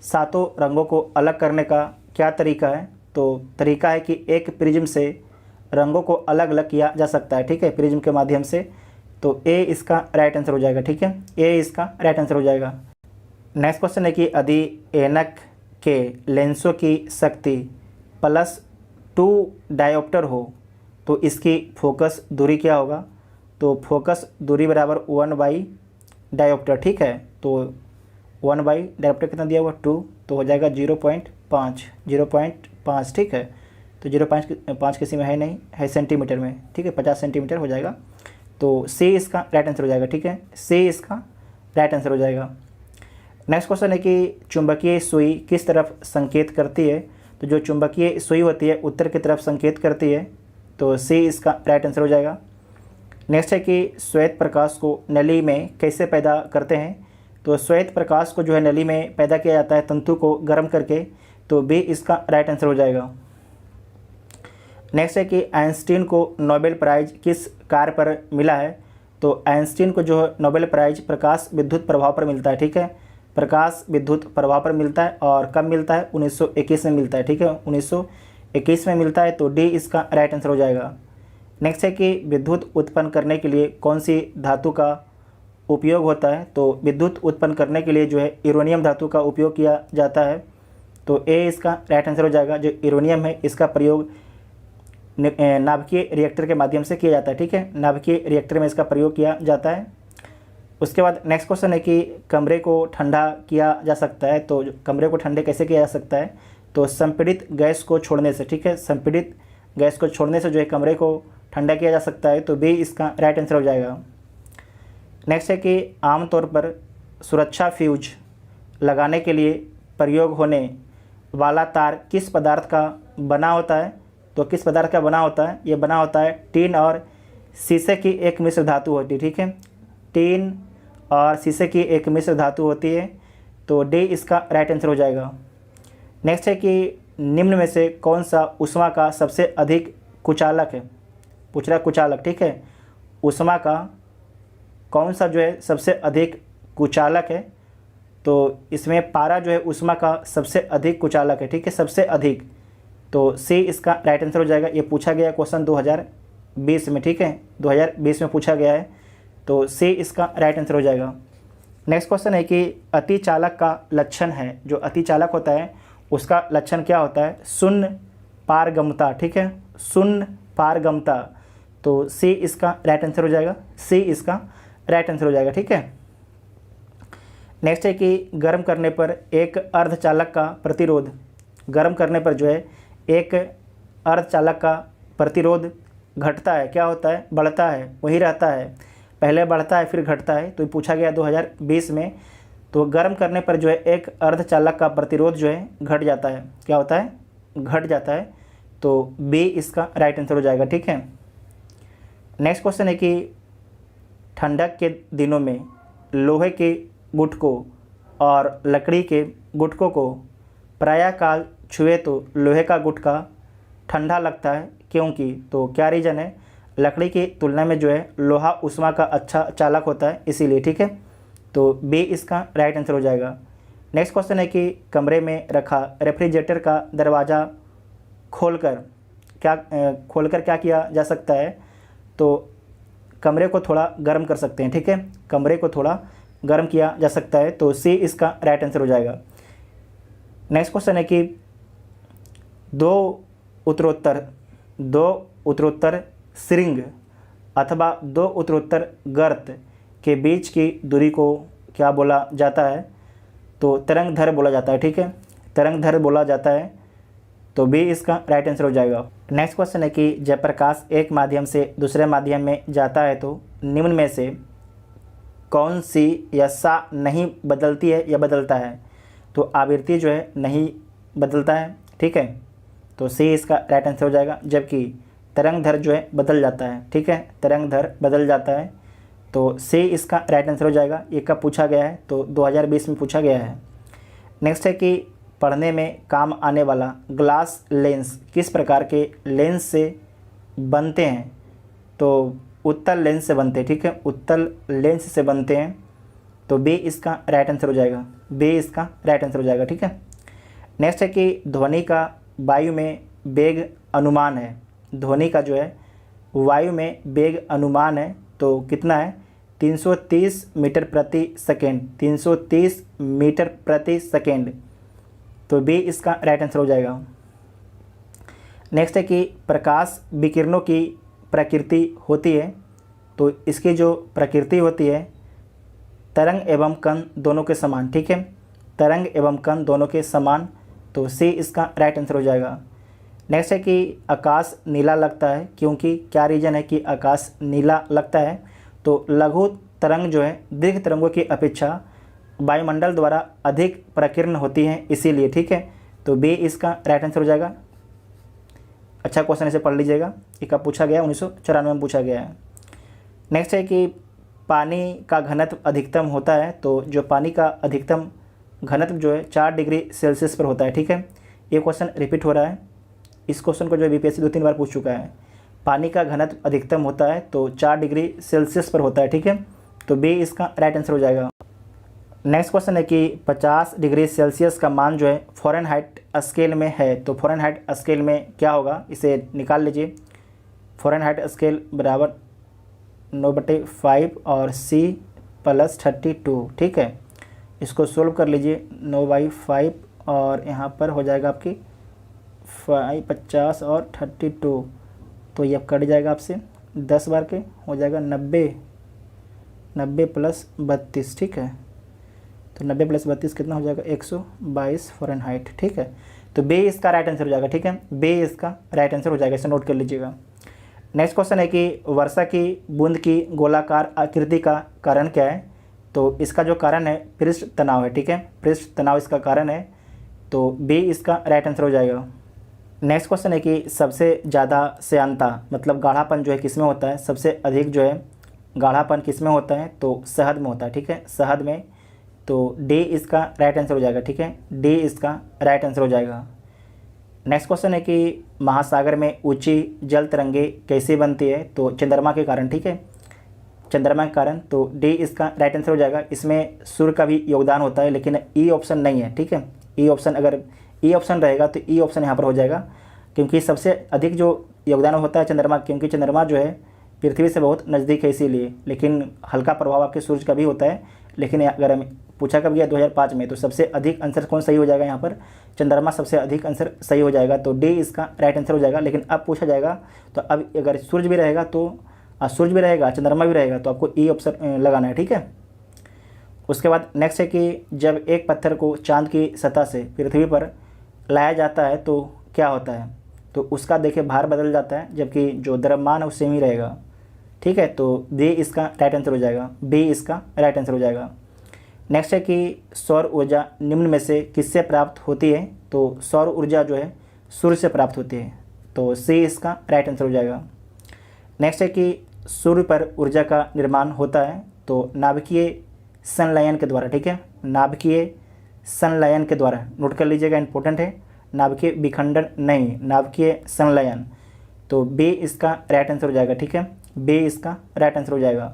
7 रंगों को अलग करने का क्या तरीका है? तो तरीका है कि एक प्रिज्म से रंगों को अलग अलग किया जा सकता है, ठीक है, प्रिज्म के माध्यम से। तो ए इसका राइट आंसर हो जाएगा, ठीक है, ए इसका राइट आंसर हो जाएगा। नेक्स्ट क्वेश्चन है कि यदि ऐनक के लेंसों की शक्ति +2 डायोप्टर हो तो इसकी फोकस दूरी क्या होगा? तो फोकस दूरी बराबर 1 डायोप्टर, ठीक है। तो 1 डायोप्टर कितना दिया हुआ? 2, तो हो जाएगा 0.5, ठीक है। तो 0.5 किसी में है नहीं, है सेंटीमीटर में, ठीक है, 50 सेंटीमीटर हो जाएगा। तो सी इसका राइट आंसर हो जाएगा, ठीक है, सी इसका राइट आंसर हो जाएगा। नेक्स्ट क्वेश्चन है कि चुंबकीय सुई किस तरफ संकेत करती है? तो जो चुंबकीय सुई होती है उत्तर की तरफ संकेत करती है। तो सी इसका राइट आंसर हो जाएगा। नेक्स्ट है कि श्वेत प्रकाश को नली में कैसे पैदा करते हैं? तो श्वेत प्रकाश को जो है नली में पैदा किया जाता है तंतु को गर्म करके, तो बी इसका राइट आंसर हो जाएगा। नेक्स्ट है कि आइंस्टीन को नोबेल प्राइज किस कार्य पर मिला है। तो आइंस्टीन को जो है नोबेल प्राइज प्रकाश विद्युत प्रभाव पर मिलता है, ठीक है, प्रकाश विद्युत प्रभाव पर मिलता है। और कब मिलता है? 1921 में मिलता है, ठीक है, 1921 में मिलता है, तो डी इसका राइट आंसर हो जाएगा। नेक्स्ट है कि विद्युत उत्पन्न करने के लिए कौन सी धातु का उपयोग होता है। तो विद्युत उत्पन्न करने के लिए जो है यूरेनियम धातु का उपयोग किया जाता है, तो ए इसका राइट आंसर हो जाएगा। जो यूरेनियम है इसका प्रयोग नाभिकीय रिएक्टर के माध्यम से किया जाता है, ठीक है, नाभिकीय रिएक्टर में इसका प्रयोग किया जाता है। उसके बाद नेक्स्ट क्वेश्चन है कि कमरे को ठंडा किया जा सकता है। तो कमरे को ठंडे कैसे किया जा सकता है? तो संपीड़ित गैस को छोड़ने से, ठीक है, संपीड़ित गैस को छोड़ने से जो है कमरे को ठंडा किया जा सकता है, तो बी इसका राइट आंसर हो जाएगा। नेक्स्ट है कि आमतौर पर सुरक्षा फ्यूज लगाने के लिए प्रयोग होने वाला तार किस पदार्थ का बना होता है। तो किस पदार्थ का बना होता है? ये बना होता है टीन और शीशे की एक मिश्र धातु होती है, ठीक है, टीन और शीशे की एक मिश्र धातु होती है, तो डी इसका राइट आंसर हो जाएगा। नेक्स्ट है कि निम्न में से कौन सा ऊष्मा का सबसे अधिक कुचालक है। पूछ रहा है कुचालक, ठीक है, ऊष्मा का कौन सा जो है सबसे अधिक कुचालक है। तो इसमें पारा जो है ऊष्मा का सबसे अधिक कुचालक है, ठीक है, सबसे अधिक, तो सी इसका राइट आंसर हो जाएगा। ये पूछा गया क्वेश्चन 2020 में, ठीक है, 2020 में पूछा गया है, तो सी इसका राइट आंसर हो जाएगा। नेक्स्ट क्वेश्चन है कि अतिचालक का लक्षण है, जो अतिचालक होता है उसका लक्षण क्या होता है? शून्य पारगम्यता, ठीक है, शून्य पारगम्यता, तो सी इसका राइट आंसर हो जाएगा, सी इसका राइट आंसर हो जाएगा, ठीक है। नेक्स्ट है कि गर्म करने पर एक अर्धचालक का प्रतिरोध, गर्म करने पर जो है एक अर्धचालक का प्रतिरोध घटता है, क्या होता है? बढ़ता है, वही रहता है, पहले बढ़ता है फिर घटता है, तो पूछा गया 2020 में। तो गर्म करने पर जो है एक अर्धचालक का प्रतिरोध जो है घट जाता है, क्या होता है? घट जाता है, तो बी इसका राइट आंसर हो जाएगा, ठीक है। नेक्स्ट क्वेश्चन है कि ठंडक के दिनों में लोहे के गुटकों और लकड़ी के गुटकों को प्रायः काल छुए तो लोहे का गुटका ठंडा लगता है, क्योंकि? तो क्या रीज़न है? लकड़ी की तुलना में जो है लोहा ऊष्मा का अच्छा चालक होता है, इसीलिए, ठीक है, तो बी इसका राइट आंसर हो जाएगा। नेक्स्ट क्वेश्चन है कि कमरे में रखा रेफ्रिजरेटर का दरवाज़ा खोलकर क्या किया जा सकता है। तो कमरे को थोड़ा गर्म कर सकते हैं, ठीक है, कमरे को थोड़ा गर्म किया जा सकता है, तो सी इसका राइट आंसर हो जाएगा। नेक्स्ट क्वेश्चन है कि दो उत्तरोत्तर सिरिंग अथवा दो उत्तरोत्तर गर्त के बीच की दूरी को क्या बोला जाता है। तो तरंग दैर्घ्य बोला जाता है, ठीक है, तरंग दैर्घ्य बोला जाता है, तो बी इसका राइट आंसर हो जाएगा। नेक्स्ट क्वेश्चन है कि जब प्रकाश एक माध्यम से दूसरे माध्यम में जाता है तो निम्न में से कौन सी या सा नहीं बदलती है या बदलता है। तो आवृत्ति जो है नहीं बदलता है, ठीक है, तो सी इसका राइट आंसर हो जाएगा। जबकि तरंग दैर्घ्य जो है बदल जाता है, ठीक है, तरंग दैर्घ्य बदल जाता है, तो सी इसका राइट आंसर हो जाएगा। ये कब पूछा गया है? तो 2020 में पूछा गया है। नेक्स्ट है कि पढ़ने में काम आने वाला ग्लास लेंस किस प्रकार के लेंस से बनते हैं। तो उत्तल लेंस से बनते हैं, ठीक है, उत्तल लेंस से बनते हैं, तो बी इसका राइट आंसर हो जाएगा, बी इसका राइट आंसर हो जाएगा, ठीक है। नेक्स्ट है कि ध्वनि का वायु में वेग अनुमान है, ध्वनि का जो है वायु में वेग अनुमान है, तो कितना है? 330 मीटर प्रति सेकेंड, 330 मीटर प्रति सेकेंड, तो बी इसका राइट आंसर हो जाएगा। नेक्स्ट है कि प्रकाश विकिरणों की प्रकृति होती है, तो इसकी जो प्रकृति होती है तरंग एवं कण दोनों के समान, ठीक है, तरंग एवं कण दोनों के समान, तो सी इसका राइट आंसर हो जाएगा। नेक्स्ट है कि आकाश नीला लगता है, क्योंकि क्या रीज़न है कि आकाश नीला लगता है। तो लघु तरंग जो है दीर्घ तरंगों की अपेक्षा वायुमंडल द्वारा अधिक प्रकीर्ण होती हैं, इसीलिए, ठीक है, तो बी इसका राइट आंसर हो जाएगा। अच्छा क्वेश्चन इसे पढ़ लीजिएगा, ये कब पूछा गया? 1994 में पूछा गया है। नेक्स्ट है कि पानी का घनत्व अधिकतम होता है, तो जो पानी का अधिकतम घनत्व जो है 4 डिग्री सेल्सियस पर होता है। ठीक है, ये क्वेश्चन रिपीट हो रहा है। इस क्वेश्चन को जो है बीपीएससी 2-3 बार पूछ चुका है। पानी का घनत्व अधिकतम होता है तो 4 डिग्री सेल्सियस पर होता है। ठीक है, तो बी इसका राइट आंसर हो जाएगा। नेक्स्ट क्वेश्चन है कि 50 डिग्री सेल्सियस का मान जो है फ़ारेनहाइट स्केल में है, तो फ़ारेनहाइट स्केल में क्या होगा, इसे निकाल लीजिए। फ़ारेनहाइट स्केल बराबर 9/5 और C + 32। ठीक है, इसको सोल्व कर लीजिए। 9/5 और यहाँ पर हो जाएगा आपकी 50 और 32, तो ये कट जाएगा आपसे 10 बार के, हो जाएगा 90 + 32। ठीक है, तो 90 + 32 कितना हो जाएगा, 122 फ़ारेनहाइट। ठीक है, तो बी इसका राइट आंसर हो जाएगा। ठीक है, बी इसका राइट आंसर हो जाएगा, इसे नोट कर लीजिएगा। नेक्स्ट क्वेश्चन है कि वर्षा की बूंद की गोलाकार आकृति का कारण क्या है, तो इसका जो कारण है पृष्ठ तनाव है। ठीक है, पृष्ठ तनाव इसका कारण है, तो बी इसका राइट आंसर हो जाएगा। नेक्स्ट क्वेश्चन है कि सबसे ज़्यादा श्यानता मतलब गाढ़ापन जो है किस में होता है, सबसे अधिक जो है गाढ़ापन किस में होता है, तो शहद में होता है। ठीक है, शहद में, तो डी इसका राइट आंसर हो जाएगा। ठीक है, डी इसका राइट आंसर हो जाएगा। नेक्स्ट क्वेश्चन है कि महासागर में ऊंची जल तरंगे कैसे बनती है, तो चंद्रमा के कारण। ठीक है, चंद्रमा के कारण, तो डी इसका राइट आंसर हो जाएगा। इसमें सूर्य का भी योगदान होता है, लेकिन ई ऑप्शन नहीं है। ठीक है, ई ऑप्शन, अगर ई ऑप्शन रहेगा तो ई ऑप्शन यहाँ पर हो जाएगा, क्योंकि सबसे अधिक जो योगदान होता है चंद्रमा, क्योंकि चंद्रमा जो है पृथ्वी से बहुत नज़दीक है इसीलिए, लेकिन हल्का प्रभाव आपके सूर्य का भी होता है। लेकिन अगर हम पूछा कब गया 2005 में, तो सबसे अधिक आंसर कौन सही हो जाएगा, यहाँ पर चंद्रमा सबसे अधिक आंसर सही हो जाएगा, तो डी इसका राइट आंसर हो जाएगा। लेकिन अब पूछा जाएगा तो अब अगर सूर्य भी रहेगा तो सूर्य भी रहेगा, चंद्रमा भी रहेगा, तो आपको ई ऑप्शन लगाना है। ठीक है, उसके बाद नेक्स्ट है कि जब एक पत्थर को चांद की सतह से पृथ्वी पर लाया जाता है तो क्या होता है, तो उसका देखिए भार बदल जाता है, जबकि जो द्रव्यमान है वो सेम ही रहेगा। ठीक है, तो बी इसका राइट आंसर हो जाएगा, बी इसका राइट आंसर हो जाएगा। नेक्स्ट है कि सौर ऊर्जा निम्न में से किससे प्राप्त होती है, तो सौर ऊर्जा जो है सूर्य से प्राप्त होती है, तो सी इसका राइट आंसर हो जाएगा। नेक्स्ट है कि सूर्य पर ऊर्जा का निर्माण होता है, तो नाभिकीय संलयन के द्वारा। ठीक है, नाभिकीय संलयन के द्वारा, नोट कर लीजिएगा, इंपॉर्टेंट है, नाभिकीय विखंडन नहीं, नाभिकीय संलयन, तो बी इसका राइट आंसर हो जाएगा। ठीक है, बी इसका राइट आंसर हो जाएगा।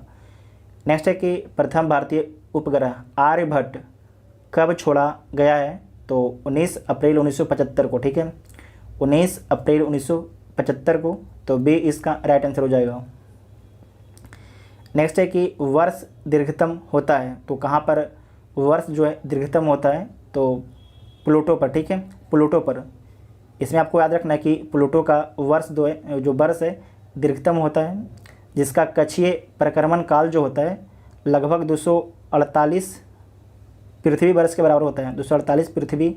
नेक्स्ट है कि प्रथम भारतीय उपग्रह आर्यभट्ट कब छोड़ा गया है, तो 19 अप्रैल 1975 को। ठीक है, 19 अप्रैल 1975 को, तो बी इसका राइट आंसर हो जाएगा। नेक्स्ट है कि वर्ष दीर्घतम होता है, तो कहाँ पर वर्ष जो है दीर्घतम होता है, तो प्लूटो पर। ठीक है, प्लूटो पर। इसमें आपको याद रखना है कि प्लूटो का वर्ष जो वर्ष है दीर्घतम होता है, जिसका कक्षीय परिक्रमण काल जो होता है लगभग 248 पृथ्वी वर्ष के बराबर होता है, 248 पृथ्वी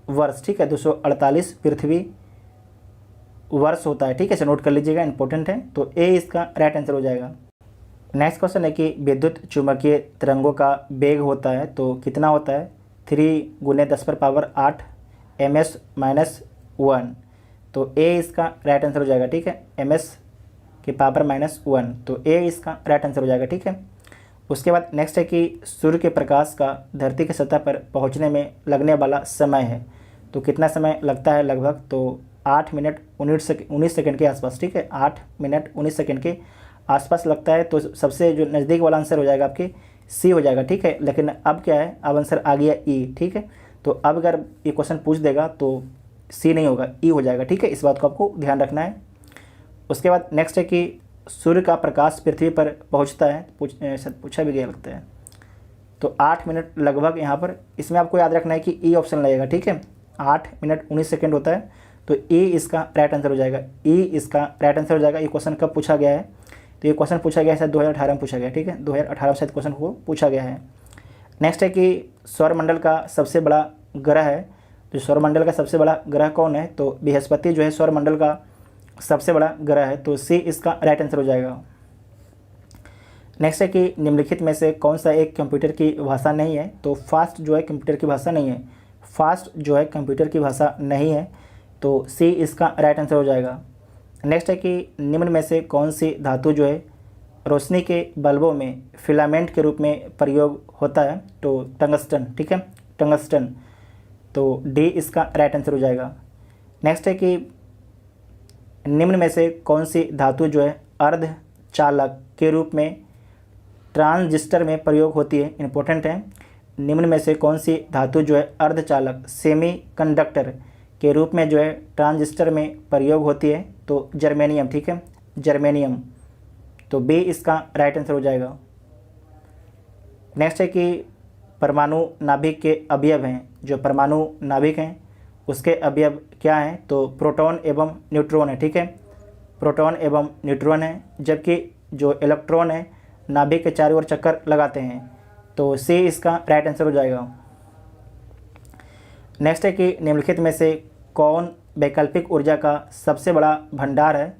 वर्ष। ठीक है, 248 पृथ्वी वर्ष होता है। ठीक है, इसे नोट कर लीजिएगा, इंपॉर्टेंट है, तो ए इसका राइट आंसर हो जाएगा। नेक्स्ट क्वेश्चन है कि विद्युत चुम्बकीय तरंगों का वेग होता है, तो कितना होता है, 3 × 10⁸ ms-1, तो ए इसका राइट आंसर हो जाएगा। ठीक है, ms के पावर -1, तो ए इसका राइट आंसर हो जाएगा। ठीक है, उसके बाद नेक्स्ट है कि सूर्य के प्रकाश का धरती की सतह पर पहुंचने में लगने वाला समय है, तो कितना समय लगता है लगभग, तो 8 मिनट 19 सेकंड के आसपास। ठीक है, 8 मिनट 19 सेकंड के आसपास लगता है, तो सबसे जो नज़दीक वाला आंसर हो जाएगा आपके सी हो जाएगा। ठीक है, लेकिन अब क्या है, अब आंसर आ गया ई। ठीक है, तो अब अगर ये क्वेश्चन पूछ देगा तो सी नहीं होगा, ई हो जाएगा। ठीक है, इस बात को आपको ध्यान रखना है। उसके बाद नेक्स्ट है कि सूर्य का प्रकाश पृथ्वी पर पहुंचता है, पूछा भी गया लगता है, तो 8 मिनट लगभग यहाँ पर, इसमें आपको याद रखना है कि ई ऑप्शन लगेगा। ठीक है, 8 मिनट 19 सेकंड होता है, तो ई इसका राइट आंसर हो जाएगा, ई इसका राइट आंसर हो जाएगा। ये क्वेश्चन कब पूछा गया है, तो ये क्वेश्चन पूछा गया है शायद 2018 में पूछा गया। ठीक है, 2018 में शायद क्वेश्चन को पूछा गया है। नेक्स्ट है कि सौरमंडल का सबसे बड़ा ग्रह है, तो सौरमंडल का सबसे बड़ा ग्रह कौन है, तो बृहस्पति जो है सौरमंडल का सबसे बड़ा ग्रह है, तो सी इसका राइट आंसर हो जाएगा। नेक्स्ट है कि निम्नलिखित में से कौन सा एक कंप्यूटर की भाषा नहीं है, तो फास्ट जो है कंप्यूटर की भाषा नहीं है, फास्ट जो है कंप्यूटर की भाषा नहीं है, तो सी इसका राइट आंसर हो जाएगा। नेक्स्ट है कि निम्न में से कौन सी धातु जो है रोशनी के बल्बों में फिलामेंट के रूप में प्रयोग होता है? तो टंगस्टन, ठीक है, टंगस्टन। तो डी इसका राइट आंसर हो जाएगा। नेक्स्ट है कि निम्न में से कौन सी धातु जो है अर्धचालक के रूप में ट्रांजिस्टर में प्रयोग होती है? इंपॉर्टेंट है। निम्न में से कौन सी धातु जो है अर्धचालक सेमीकंडक्टर के रूप में जो है ट्रांजिस्टर में प्रयोग होती है? तो जर्मेनियम, ठीक है, जर्मेनियम। तो बी इसका राइट आंसर हो जाएगा। नेक्स्ट है कि परमाणु नाभिक के अवयव हैं, जो परमाणु नाभिक हैं उसके अवयव क्या हैं? तो प्रोटॉन एवं न्यूट्रॉन है, ठीक है, प्रोटॉन एवं न्यूट्रॉन है। जबकि जो इलेक्ट्रॉन है नाभिक के चारों ओर चक्कर लगाते हैं। तो सी इसका राइट आंसर हो जाएगा। नेक्स्ट है कि निम्नलिखित में से कौन वैकल्पिक ऊर्जा का सबसे बड़ा भंडार है?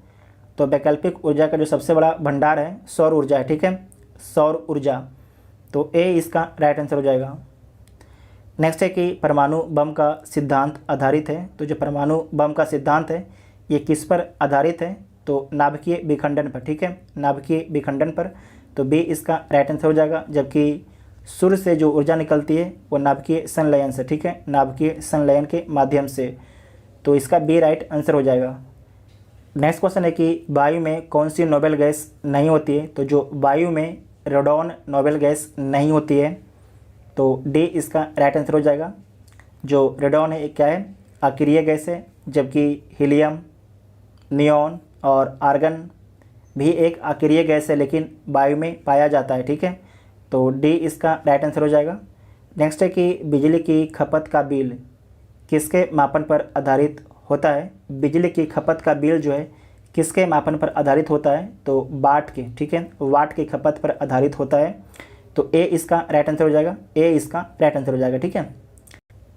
तो वैकल्पिक ऊर्जा का जो सबसे बड़ा भंडार है सौर ऊर्जा है, ठीक है, सौर ऊर्जा। तो ए इसका राइट आंसर हो जाएगा। नेक्स्ट है कि परमाणु बम का सिद्धांत आधारित है। तो जो परमाणु बम का सिद्धांत है ये किस पर आधारित है? तो नाभिकीय विखंडन पर, ठीक है, नाभिकीय विखंडन पर। तो बी इसका राइट आंसर हो जाएगा। जबकि सूर्य से जो ऊर्जा निकलती है वो नाभिकीय संलयन से, ठीक है, नाभिकीय संलयन के माध्यम से। तो इसका बी राइट आंसर हो जाएगा। नेक्स्ट क्वेश्चन है कि वायु में कौन सी नोबेल गैस नहीं होती है? तो जो वायु में रेडॉन नोबेल गैस नहीं होती है। तो डी इसका राइट आंसर हो जाएगा। जो रेडॉन है एक क्या है? अक्रिय गैस है। जबकि हीलियम, नियॉन और आर्गन भी एक अक्रिय गैस है लेकिन वायु में पाया जाता है, ठीक है। तो डी इसका राइट आंसर हो जाएगा। नेक्स्ट है कि बिजली की खपत का बिल किसके मापन पर आधारित होता है? बिजली की खपत का बिल जो है किसके मापन पर आधारित होता है? तो वाट के, ठीक है, वाट की खपत पर आधारित होता है। तो ए इसका राइट आंसर हो जाएगा, ए इसका राइट आंसर हो जाएगा, ठीक है।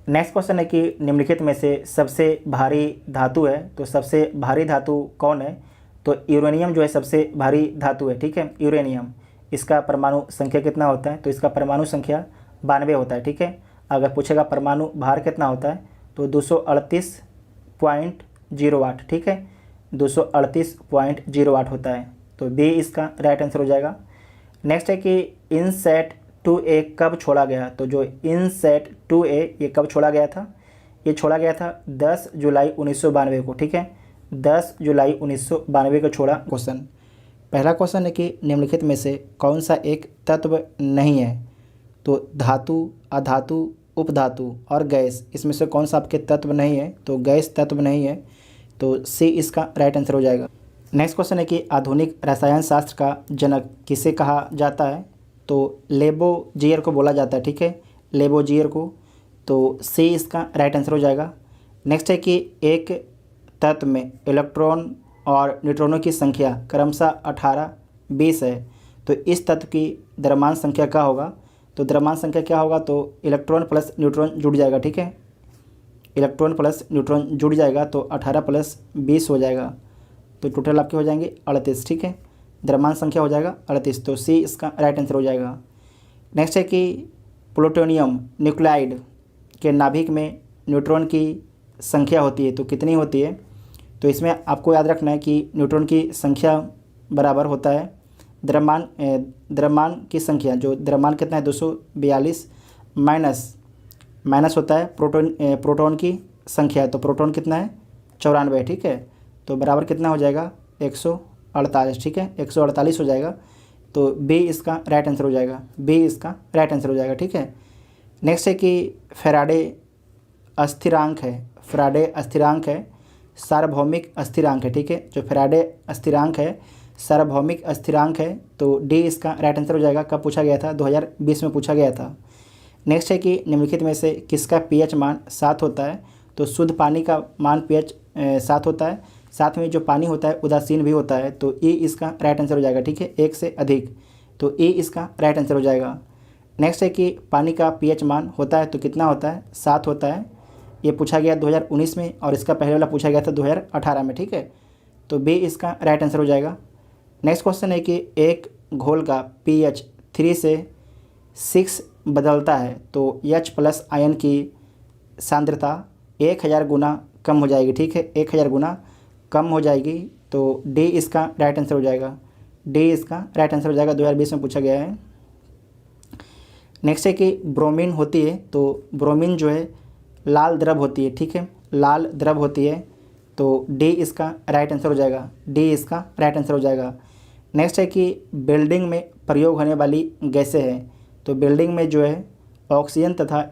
नेक्स्ट क्वेश्चन है कि निम्नलिखित में से सबसे भारी धातु है। तो सबसे भारी धातु कौन है? तो यूरेनियम जो है सबसे भारी धातु है, ठीक है, यूरेनियम। इसका परमाणु संख्या कितना होता है? तो इसका परमाणु संख्या 92 होता है, ठीक है। अगर पूछेगा परमाणु भार कितना होता है तो 238.08, ठीक है, 238.08 होता है। तो बी इसका राइट आंसर हो जाएगा। नेक्स्ट है कि इनसैट 2A कब छोड़ा गया? तो जो इनसैट 2A ये कब छोड़ा गया था? ये छोड़ा गया था 10 जुलाई 1992 को, ठीक है, 10 जुलाई 1992 को छोड़ा। क्वेश्चन, पहला क्वेश्चन है कि निम्नलिखित में से कौन सा एक तत्व नहीं है? तो धातु, अधातु, उपधातु और गैस, इसमें से कौन सा आपके तत्व नहीं है? तो गैस तत्व नहीं है। तो सी इसका राइट आंसर हो जाएगा। नेक्स्ट क्वेश्चन है कि आधुनिक रसायन शास्त्र का जनक किसे कहा जाता है? तो लेबोजियर को बोला जाता है, ठीक है, लेबोजियर को। तो सी इसका राइट आंसर हो जाएगा। नेक्स्ट है कि एक तत्व में इलेक्ट्रॉन और न्यूट्रॉनों की संख्या क्रमशः 18, 20 है। तो इस तत्व की द्रव्यमान संख्या क्या होगा? तो द्रव्यमान संख्या क्या होगा? तो इलेक्ट्रॉन प्लस न्यूट्रॉन जुड़ जाएगा, ठीक है, इलेक्ट्रॉन प्लस न्यूट्रॉन जुड़ जाएगा तो 18 प्लस 20 हो जाएगा। तो टोटल आपके हो जाएंगे 38, ठीक है, द्रव्यमान संख्या हो जाएगा 38। तो सी इसका राइट आंसर हो जाएगा। नेक्स्ट है कि प्लूटोनियम न्यूक्लाइड के नाभिक में न्यूट्रॉन की संख्या होती है तो कितनी होती है? तो इसमें आपको याद रखना है कि न्यूट्रॉन की संख्या बराबर होता है द्रव्यमान की संख्या। जो द्रव्यमान कितना है 242 माइनस होता है प्रोटॉन की संख्या। तो प्रोटॉन कितना है 94, ठीक है। तो बराबर कितना हो जाएगा 148, ठीक है, 148 हो जाएगा। तो बी इसका राइट आंसर हो जाएगा, बी इसका राइट आंसर हो जाएगा, ठीक है। नेक्स्ट है कि फैराडे अस्थिरांक है, फैराडे अस्थिरांक है सार्वभौमिक अस्थिरांक है, ठीक है। जो फैराडे अस्थिरांक है सार्वभौमिक अस्थिरांक है। तो डी इसका राइट आंसर हो जाएगा। कब पूछा गया था? 2020 में पूछा गया था। नेक्स्ट है कि निम्नलिखित में से किसका पीएच मान 7 होता है? तो शुद्ध पानी का मान पीएच 7 होता है। साथ में जो पानी होता है उदासीन भी होता है। तो ई इसका राइट आंसर हो जाएगा, ठीक है, 1 से अधिक। तो ई इसका राइट आंसर हो जाएगा। नेक्स्ट है कि पानी का पीएच मान होता है तो कितना होता है? 7 होता है। ये पूछा गया 2019 में और इसका पहले वाला पूछा गया था 2018 में, ठीक है। तो बी इसका राइट आंसर हो जाएगा। नेक्स्ट क्वेश्चन है कि एक घोल का pH 3 से 6 बदलता है तो H+ आयन की सांद्रता 1000 गुना कम हो जाएगी, ठीक है, 1000 गुना कम हो जाएगी। तो डी इसका राइट आंसर हो जाएगा। डी इसका राइट आंसर हो जाएगा, 2020 में पूछा गया है। नेक्स्ट है कि ब्रोमीन होती है, तो ब्रोमीन जो है लाल द्रव होती है, ठीक है, लाल द्रव होती है, तो डी इसका राइट आंसर हो जाएगा, डी इसका राइट आंसर हो जाएगा। नेक्स्ट है कि बिल्डिंग में प्रयोग होने वाली गैसें हैं, तो बिल्डिंग में जो है ऑक्सीजन तथा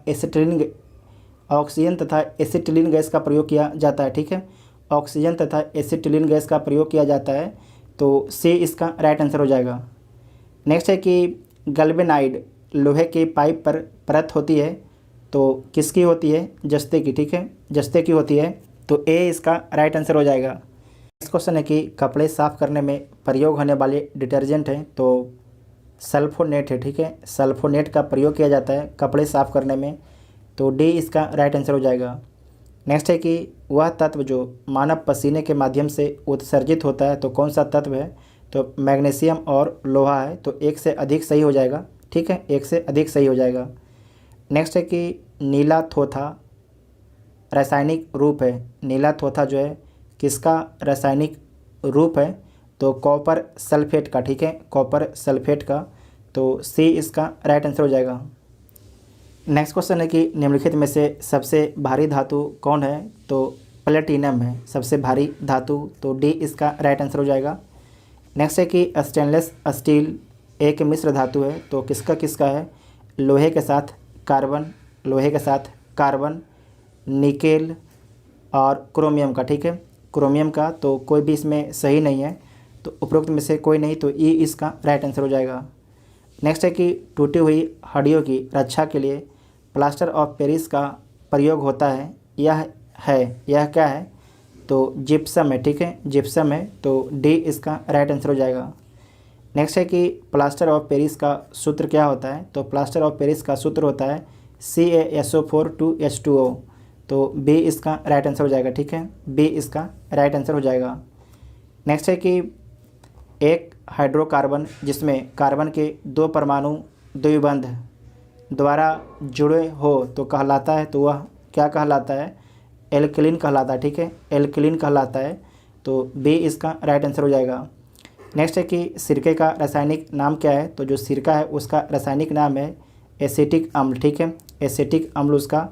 एसिटिलीन गैस का प्रयोग किया जाता है, ठीक है, ऑक्सीजन तथा एसिटिलीन गैस का प्रयोग किया जाता है, तो सी इसका राइट आंसर हो जाएगा। नेक्स्ट है कि गैल्वेनाइड लोहे के पाइप पर परत होती है, तो किसकी होती है, जस्ते की, ठीक है, जस्ते की होती है, तो ए इसका राइट आंसर हो जाएगा। नेक्स्ट क्वेश्चन है कि कपड़े साफ़ करने में प्रयोग होने वाले डिटर्जेंट हैं, तो सल्फोनेट है, ठीक है, सल्फोनेट का प्रयोग किया जाता है कपड़े साफ़ करने में, तो डी इसका राइट आंसर हो जाएगा। नेक्स्ट है कि वह तत्व जो मानव पसीने के माध्यम से उत्सर्जित होता है, तो कौन सा तत्व है, तो मैग्नीशियम और लोहा है, तो एक से अधिक सही हो जाएगा, ठीक है, एक से अधिक सही हो जाएगा। नेक्स्ट है कि नीला थोथा रासायनिक रूप है, नीला थोथा जो है किसका रासायनिक रूप है, तो कॉपर सल्फेट का, ठीक है, कॉपर सल्फेट का, तो सी इसका राइट आंसर हो जाएगा। नेक्स्ट क्वेश्चन है कि निम्नलिखित में से सबसे भारी धातु कौन है, तो प्लेटिनम है सबसे भारी धातु, तो डी इसका राइट आंसर हो जाएगा। नेक्स्ट है कि स्टेनलेस स्टील एक मिश्र धातु है, तो किसका किसका है, लोहे के साथ कार्बन, लोहे के साथ कार्बन, निकेल और क्रोमियम का, ठीक है, क्रोमियम का, तो कोई भी इसमें सही नहीं है, तो उपरोक्त में से कोई नहीं, तो ई इसका राइट आंसर हो जाएगा। नेक्स्ट है कि टूटी हुई हड्डियों की रक्षा के लिए प्लास्टर ऑफ पेरिस का प्रयोग होता है, यह क्या है, तो जिप्सम है, ठीक है, जिप्सम है, तो डी इसका राइट आंसर हो जाएगा। नेक्स्ट है कि प्लास्टर ऑफ पेरिस का सूत्र क्या होता है, तो प्लास्टर ऑफ पेरिस का सूत्र होता है CaSO4 2H2O, तो बी इसका राइट आंसर हो जाएगा, ठीक है, बी इसका राइट आंसर हो जाएगा। नेक्स्ट है कि एक हाइड्रोकार्बन जिसमें कार्बन के दो परमाणु द्विबंध द्वारा जुड़े हो तो कहलाता है, तो वह क्या कहलाता है, एल्कलीन कहलाता है, ठीक है, एल्कलीन कहलाता है, तो बी इसका राइट आंसर हो जाएगा। नेक्स्ट है कि सिरके का रासायनिक नाम क्या है, तो जो सिरका है उसका रासायनिक नाम है एसिटिक अम्ल, ठीक है, एसिटिक अम्ल उसका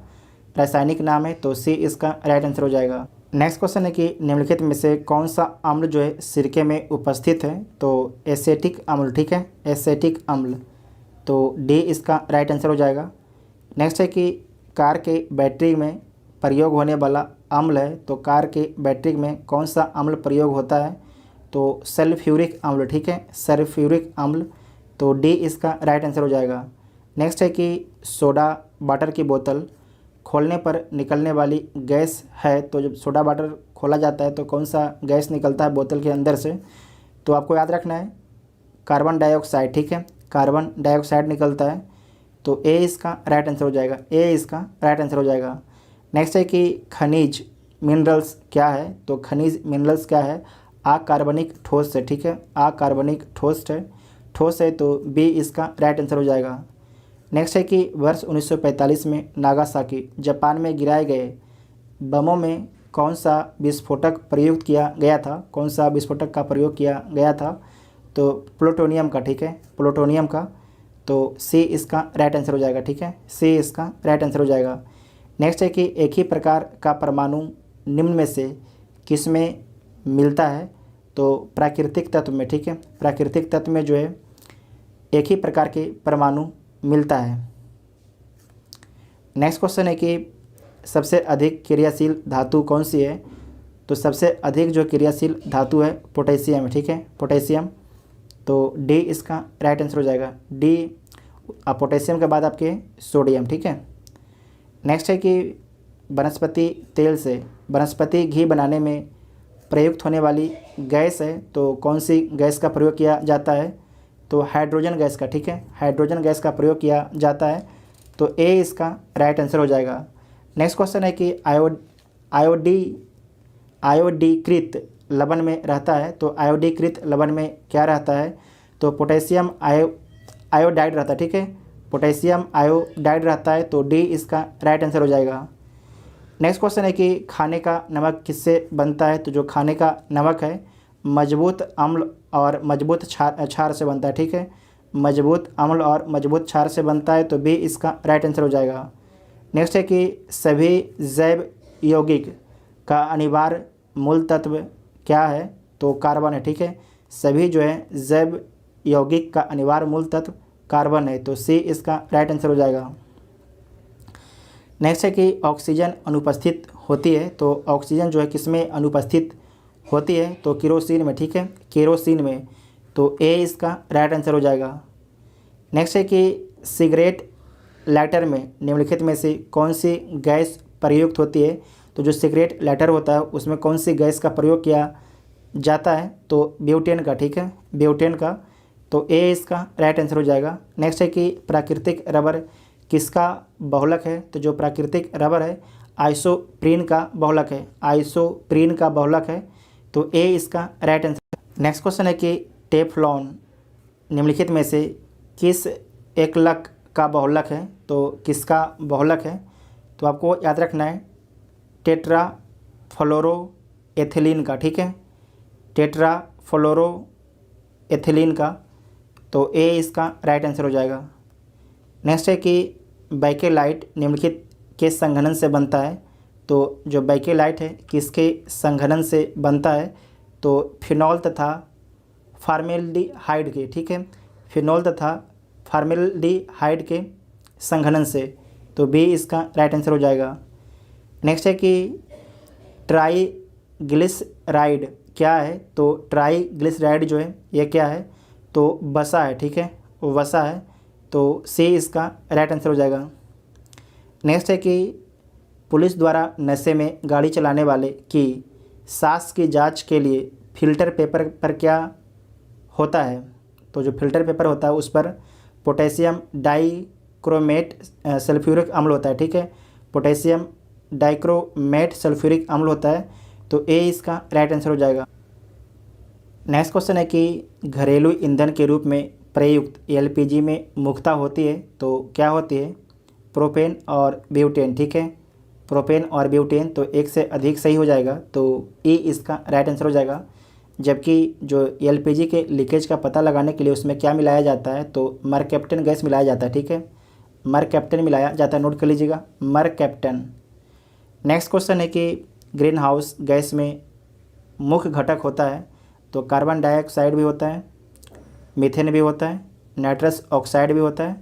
रासायनिक नाम है, तो सी इसका राइट आंसर हो जाएगा। नेक्स्ट क्वेश्चन है कि निम्नलिखित में से कौन सा अम्ल जो है सिरके में उपस्थित है, तो एसिटिक अम्ल, ठीक है, एसिटिक अम्ल, तो डी इसका राइट आंसर हो जाएगा। नेक्स्ट है कि कार के बैटरी में प्रयोग होने वाला अम्ल है, तो कार के बैटरी में कौन सा अम्ल प्रयोग होता है, तो सल्फ्यूरिक अम्ल, ठीक है, सल्फ्यूरिक अम्ल, तो डी इसका राइट आंसर हो जाएगा। नेक्स्ट है कि सोडा वाटर की बोतल खोलने पर निकलने वाली गैस है, तो जब सोडा वाटर खोला जाता है तो कौन सा गैस निकलता है बोतल के अंदर से, तो आपको याद रखना है कार्बन डाइऑक्साइड, ठीक है, कार्बन डाइऑक्साइड निकलता है, तो ए इसका राइट आंसर हो जाएगा, ए इसका राइट आंसर हो जाएगा। नेक्स्ट है कि खनिज मिनरल्स क्या है, तो खनिज मिनरल्स क्या है, अकार्बनिक ठोस है, ठीक है, अकार्बनिक ठोस है, तो बी इसका राइट आंसर हो जाएगा। नेक्स्ट है कि वर्ष 1945 में नागासाकी जापान में गिराए गए बमों में कौन सा विस्फोटक प्रयुक्त किया गया था, कौन सा विस्फोटक का प्रयोग किया गया था, तो प्लूटोनियम का, ठीक है, प्लूटोनियम का, तो सी इसका राइट आंसर हो जाएगा, ठीक है, सी इसका राइट आंसर हो जाएगा। नेक्स्ट है कि एक ही प्रकार का परमाणु निम्न में से किस में मिलता है, तो प्राकृतिक तत्व में, ठीक है, प्राकृतिक तत्व में जो है एक ही प्रकार के परमाणु मिलता है। नेक्स्ट क्वेश्चन है कि सबसे अधिक क्रियाशील धातु कौन सी है, तो सबसे अधिक जो क्रियाशील धातु है पोटेशियम है, ठीक है, पोटेशियम, तो डी इसका राइट आंसर हो जाएगा, डी, पोटेशियम के बाद आपके सोडियम, ठीक है। नेक्स्ट है कि वनस्पति तेल से वनस्पति घी बनाने में प्रयुक्त होने वाली गैस है, तो कौन सी गैस का प्रयोग किया जाता है, तो हाइड्रोजन गैस का, ठीक है, हाइड्रोजन गैस का प्रयोग किया जाता है, तो ए इसका राइट आंसर हो जाएगा। नेक्स्ट क्वेश्चन है कि आयोडीकृत लवण में रहता है, तो आयोडीकृत लवण में क्या रहता है, तो पोटेशियम आयोडाइड रहता है, ठीक है, पोटेशियम आयोडाइड रहता है, तो डी इसका राइट आंसर हो जाएगा। नेक्स्ट क्वेश्चन है कि खाने का नमक किससे बनता है, तो जो खाने का नमक है मजबूत अम्ल और मजबूत क्षार से बनता है, ठीक है। मजबूत अम्ल और मजबूत क्षार से बनता है, तो बी इसका राइट आंसर हो जाएगा। नेक्स्ट है कि सभी जैव यौगिक का अनिवार्य मूल तत्व क्या है, तो कार्बन है, ठीक है। सभी जो है जैव यौगिक का अनिवार्य मूल तत्व कार्बन है, तो सी इसका राइट आंसर हो जाएगा। नेक्स्ट है कि ऑक्सीजन अनुपस्थित होती है, तो ऑक्सीजन जो है किसमें अनुपस्थित होती है, तो केरोसिन में, ठीक है, केरोसिन में, तो ए इसका राइट आंसर हो जाएगा। नेक्स्ट है कि सिगरेट लाइटर में निम्नलिखित में से कौन सी गैस प्रयुक्त होती है, तो जो सिगरेट लाइटर होता है उसमें कौन सी गैस का प्रयोग किया जाता है, तो ब्यूटेन का, ठीक है, ब्यूटेन का, तो ए इसका राइट आंसर हो जाएगा। नेक्स्ट है कि प्राकृतिक रबर किसका बहुलक है, तो जो प्राकृतिक रबर है आइसोप्रीन का बहुलक है, आइसोप्रीन का बहुलक है, तो ए इसका राइट आंसर। नेक्स्ट क्वेश्चन है कि टेफ्लॉन निम्नलिखित में से किस एकलक का बहुलक है, तो किसका बहुलक है, तो आपको याद रखना है टेट्रा फ्लोरो एथिलीन का, ठीक है, टेट्रा फ्लोरो एथिलीन का, तो ए इसका राइट आंसर हो जाएगा। नेक्स्ट है कि बैकेलाइट निम्नलिखित के संघनन से बनता है, तो जो बैकेलाइट है किसके संघनन से बनता है, तो फिनॉल तथा फार्मेल्डिहाइड के, ठीक है, फिनॉल तथा फार्मेल्डिहाइड के संघनन से, तो बी इसका राइट आंसर हो जाएगा। नेक्स्ट है कि ट्राईग्लिसराइड क्या है, तो ट्राईग्लिसराइड जो है ये क्या है, तो वसा है, ठीक है, वसा है, तो सी इसका राइट आंसर हो जाएगा। नेक्स्ट है कि पुलिस द्वारा नशे में गाड़ी चलाने वाले की सांस की जांच के लिए फिल्टर पेपर पर क्या होता है, तो जो फिल्टर पेपर होता है उस पर पोटेशियम डाइक्रोमेट सल्फ्यूरिक अम्ल होता है, ठीक है, पोटेशियम डाइक्रोमेट सल्फ्यूरिक अम्ल होता है, तो ए इसका राइट आंसर हो जाएगा। नेक्स्ट क्वेश्चन है कि घरेलू ईंधन के रूप में प्रयुक्त एलपीजी में मुख्यतः होती है, तो क्या होती है, प्रोपेन और ब्यूटेन, ठीक है, प्रोपेन और ब्यूटेन, तो एक से अधिक सही हो जाएगा, तो ई इसका राइट आंसर हो जाएगा। जबकि जो एलपीजी के लीकेज का पता लगाने के लिए उसमें क्या मिलाया जाता है, तो मरकैप्टन गैस मिलाया जाता है, ठीक है, मरकैप्टन मिलाया जाता है, नोट कर लीजिएगा, मरकैप्टन। नेक्स्ट क्वेश्चन है कि ग्रीन हाउस गैस में मुख्य घटक होता है, तो कार्बन डाइऑक्साइड भी होता है, मीथेन भी होता है, नाइट्रस ऑक्साइड भी होता है,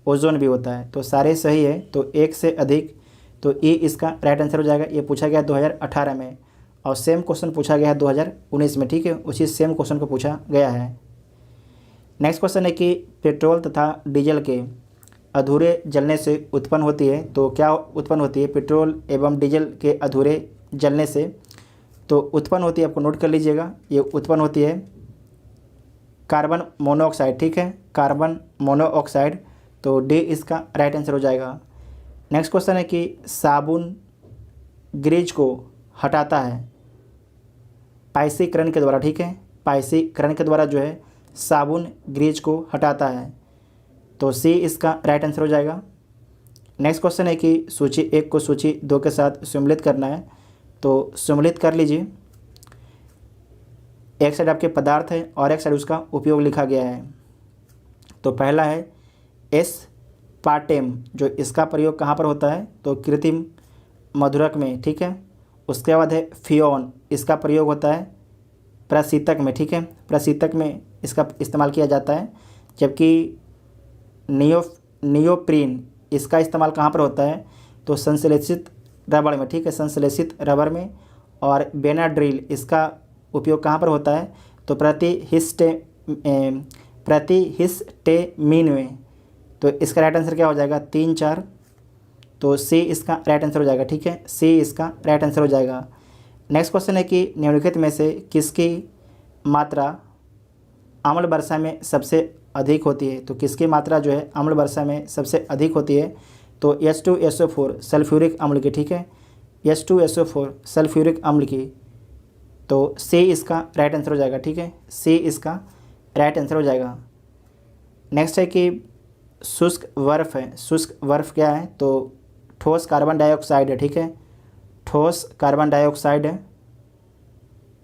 ओजोन भी होता है, तो सारे सही है, तो एक से अधिक, तो ई इसका राइट आंसर हो जाएगा। ये पूछा गया 2018 में और सेम क्वेश्चन पूछा गया है 2019 में, ठीक है, उसी सेम क्वेश्चन को पूछा गया है। नेक्स्ट क्वेश्चन है कि पेट्रोल तथा डीजल के अधूरे जलने से उत्पन्न होती है, तो क्या उत्पन्न होती है, पेट्रोल एवं डीजल के अधूरे जलने से, तो उत्पन्न होती है, आपको नोट कर लीजिएगा, ये उत्पन्न होती है कार्बन मोनोऑक्साइड, ठीक है, कार्बन मोनोऑक्साइड, तो डी इसका राइट आंसर हो जाएगा। नेक्स्ट क्वेश्चन है कि साबुन ग्रीज को हटाता है पाइसीकरण के द्वारा, ठीक है, पाइसीकरण के द्वारा जो है साबुन ग्रीज को हटाता है, तो सी इसका राइट आंसर हो जाएगा। नेक्स्ट क्वेश्चन है कि सूची 1 को सूची 2 के साथ सम्मिलित करना है, तो सम्मिलित कर लीजिए। एक साइड आपके पदार्थ है और एक साइड उसका उपयोग लिखा गया है, तो पहला है एस्पार्टेम, जो इसका प्रयोग कहाँ पर होता है, तो कृत्रिम मधुरक में, ठीक है। उसके बाद है फियोन, इसका प्रयोग होता है प्रशीतक में, ठीक है, प्रशीतक में इसका इस्तेमाल किया जाता है। जबकि नियोप्रीन इसका इस्तेमाल कहाँ पर होता है, तो संश्लेषित रबड़ में, ठीक है, संश्लेषित रबड़ में। और बेनाड्रिल इसका उपयोग कहाँ पर होता है, तो प्रतिहिस्टेमीन में, तो इसका राइट आंसर क्या हो जाएगा, 3, 4, तो सी इसका राइट आंसर हो जाएगा, ठीक है, सी इसका राइट आंसर हो जाएगा। नेक्स्ट क्वेश्चन है कि निम्नलिखित में से किसकी मात्रा अम्ल वर्षा में सबसे अधिक होती है, तो किसकी मात्रा जो है अम्ल वर्षा में सबसे अधिक होती है, तो H2SO4 सल्फ्यूरिक अम्ल की, ठीक है, H2SO4 सल्फ्यूरिक अम्ल की, तो सी इसका राइट आंसर हो जाएगा, ठीक है, सी इसका राइट आंसर हो जाएगा। नेक्स्ट है कि शुष्क बर्फ है, शुष्क बर्फ क्या है, तो ठोस कार्बन डाइऑक्साइड है, ठीक है, ठोस कार्बन डाइऑक्साइड है,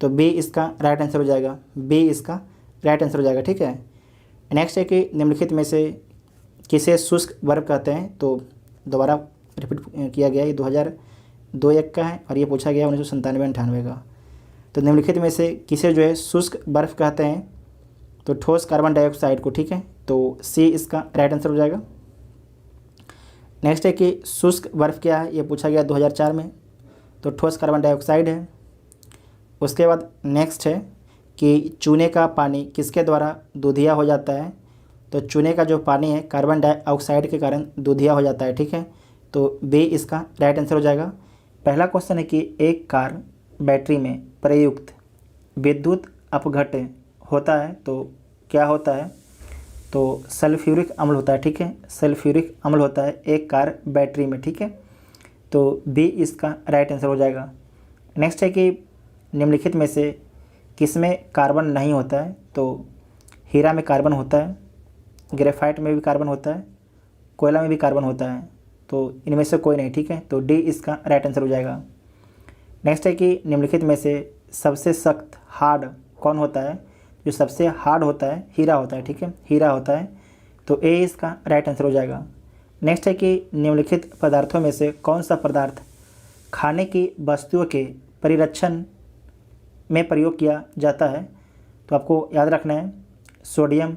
तो बी इसका राइट आंसर हो जाएगा, बी इसका राइट आंसर हो जाएगा। ठीक है। नेक्स्ट है कि निम्नलिखित में से किसे शुष्क बर्फ कहते हैं, तो दोबारा रिपीट किया गया, ये 2002-01 का है और ये पूछा गया 1997-98 का। तो निम्नलिखित में से किसे जो है शुष्क बर्फ कहते हैं, तो ठोस कार्बन डाइऑक्साइड को। ठीक है, तो सी इसका राइट आंसर हो जाएगा। नेक्स्ट है कि शुष्क बर्फ क्या है, ये पूछा गया 2004 में, तो ठोस कार्बन डाइऑक्साइड है। उसके बाद नेक्स्ट है कि चूने का पानी किसके द्वारा दूधिया हो जाता है, तो चूने का जो पानी है कार्बन डाइऑक्साइड के कारण दूधिया हो जाता है। ठीक है, तो बी इसका राइट आंसर हो जाएगा। पहला क्वेश्चन है कि एक कार बैटरी में प्रयुक्त विद्युत अपघट्य होता है तो क्या होता है, तो सल्फ्यूरिक अम्ल होता है। ठीक है, सल्फ्यूरिक अम्ल होता है एक कार बैटरी में। ठीक है, तो बी इसका राइट आंसर हो जाएगा। नेक्स्ट है कि निम्नलिखित में से किसमें कार्बन नहीं होता है, तो हीरा में कार्बन होता है, ग्रेफाइट में भी कार्बन होता है, कोयला में भी कार्बन होता है, तो इनमें से कोई नहीं। ठीक है, तो डी इसका राइट आंसर हो जाएगा। नेक्स्ट है कि निम्नलिखित में से सबसे सख्त हार्ड कौन होता है, जो सबसे हार्ड होता है हीरा होता है। ठीक है, हीरा होता है, तो ए इसका राइट आंसर हो जाएगा। नेक्स्ट है कि निम्नलिखित पदार्थों में से कौन सा पदार्थ खाने की वस्तुओं के परिरक्षण में प्रयोग किया जाता है, तो आपको याद रखना है सोडियम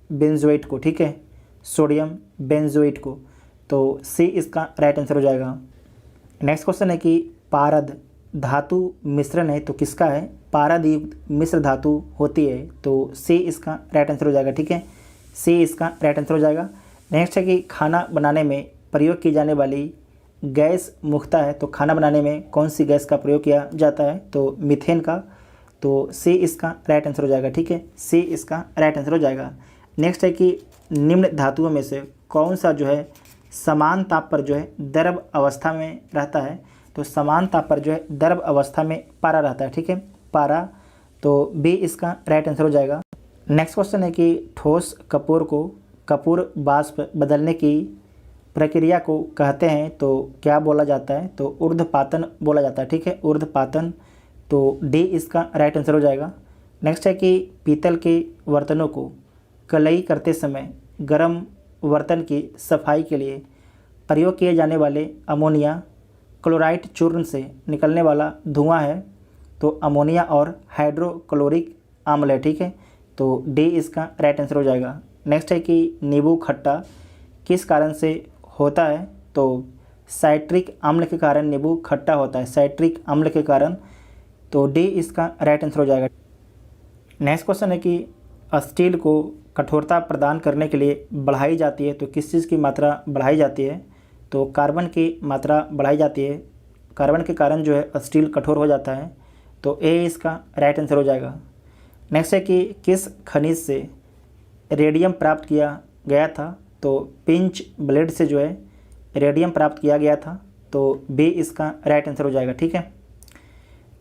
बेंजोएट को। ठीक है, सोडियम बेंजोएट को, तो सी इसका राइट आंसर हो जाएगा। नेक्स्ट क्वेश्चन है कि पारद धातु मिश्रण है तो किसका है, पारद युक्त मिश्र धातु होती है, तो सी इसका राइट आंसर हो जाएगा। ठीक है, सी इसका राइट आंसर हो जाएगा। नेक्स्ट है कि खाना बनाने में प्रयोग की जाने वाली गैस मुख्यतः है, तो खाना बनाने में कौन सी गैस का प्रयोग किया जाता है, तो मीथेन का, तो सी इसका राइट आंसर हो जाएगा। ठीक है, सी इसका राइट आंसर हो जाएगा। नेक्स्ट है कि निम्न धातुओं में से कौन सा जो है समान ताप पर जो है द्रव अवस्था में रहता है, तो समान ताप पर जो है द्रव अवस्था में पारा रहता है। ठीक है, पारा, तो बी इसका राइट आंसर हो जाएगा। नेक्स्ट क्वेश्चन है कि ठोस कपूर को कपूर वाष्प बदलने की प्रक्रिया को कहते हैं तो क्या बोला जाता है, तो ऊर्ध्वपातन बोला जाता है। ठीक है, ऊर्ध्वपातन, तो डी इसका राइट आंसर हो जाएगा। नेक्स्ट है कि पीतल के बर्तनों को कलई करते समय गर्म बर्तन की सफाई के लिए प्रयोग किए जाने वाले अमोनिया क्लोराइड चूर्ण से निकलने वाला धुआं है, तो अमोनिया और हाइड्रोक्लोरिक अम्ल है। ठीक है, तो डी इसका राइट आंसर हो जाएगा। नेक्स्ट है कि नींबू खट्टा किस कारण से होता है, तो साइट्रिक अम्ल के कारण नींबू खट्टा होता है, साइट्रिक अम्ल के कारण, तो डी इसका राइट आंसर हो जाएगा। नेक्स्ट क्वेश्चन है कि स्टील को कठोरता प्रदान करने के लिए बढ़ाई जाती है तो किस चीज़ की मात्रा बढ़ाई जाती है, तो कार्बन की मात्रा बढ़ाई जाती है। कार्बन के कारण जो है स्टील कठोर हो जाता है, तो ए इसका राइट आंसर हो जाएगा। नेक्स्ट है कि किस खनिज से रेडियम प्राप्त किया गया था, तो पिंच ब्लेड से जो है रेडियम प्राप्त किया गया था, तो बी इसका राइट आंसर हो जाएगा। ठीक है।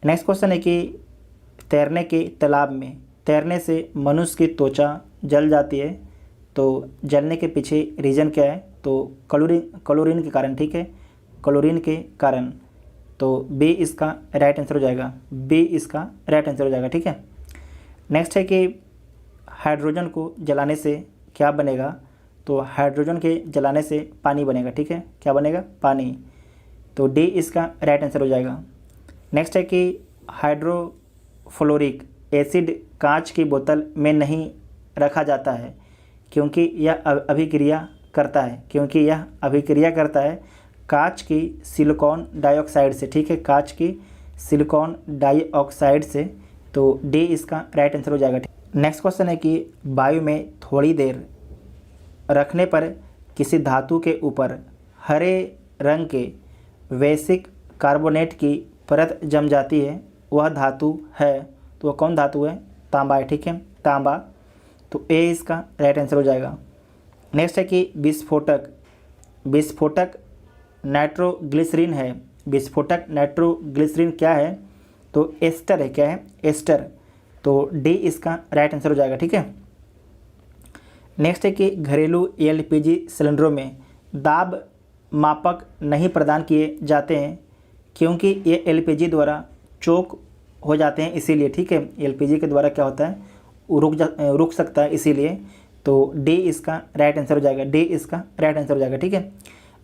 नेक्स्ट क्वेश्चन है कि तैरने के तालाब में तैरने से मनुष्य की त्वचा जल जाती है, तो जलने के पीछे रीज़न क्या है, तो क्लोरीन के कारण। ठीक है, क्लोरीन के कारण, तो बी इसका राइट आंसर हो जाएगा, बी इसका राइट आंसर हो जाएगा। ठीक है। नेक्स्ट है कि हाइड्रोजन को जलाने से क्या बनेगा, तो हाइड्रोजन के जलाने से पानी बनेगा। ठीक है, क्या बनेगा, पानी, तो डी इसका राइट आंसर हो जाएगा। नेक्स्ट है कि हाइड्रोफ्लोरिक एसिड कांच की बोतल में नहीं रखा जाता है क्योंकि यह अभिक्रिया करता है कांच की सिलिकॉन डाइऑक्साइड से। ठीक है, कांच की सिलिकॉन डाइऑक्साइड से, तो डी इसका राइट आंसर हो जाएगा। नेक्स्ट क्वेश्चन है कि वायु में थोड़ी देर रखने पर किसी धातु के ऊपर हरे रंग के वैश्विक कार्बोनेट की परत जम जाती है, वह धातु है, तो वह कौन धातु है, तांबा है। ठीक है, तांबा, तो ए इसका राइट आंसर हो जाएगा। नेक्स्ट है कि विस्फोटक नाइट्रोग्लिसरीन है, विस्फोटक नाइट्रोग्लिसरीन क्या है, तो एस्टर है, क्या है, एस्टर, तो डी इसका राइट आंसर हो जाएगा। ठीक है। नेक्स्ट है कि घरेलू एलपीजी सिलेंडरों में दाब मापक नहीं प्रदान किए जाते हैं क्योंकि ये एलपीजी द्वारा चोक हो जाते हैं इसीलिए, ठीक है। एलपीजी के द्वारा क्या होता है, वो रुक सकता है इसीलिए। तो डी इसका राइट आंसर हो जाएगा, डी इसका राइट आंसर हो जाएगा, ठीक है।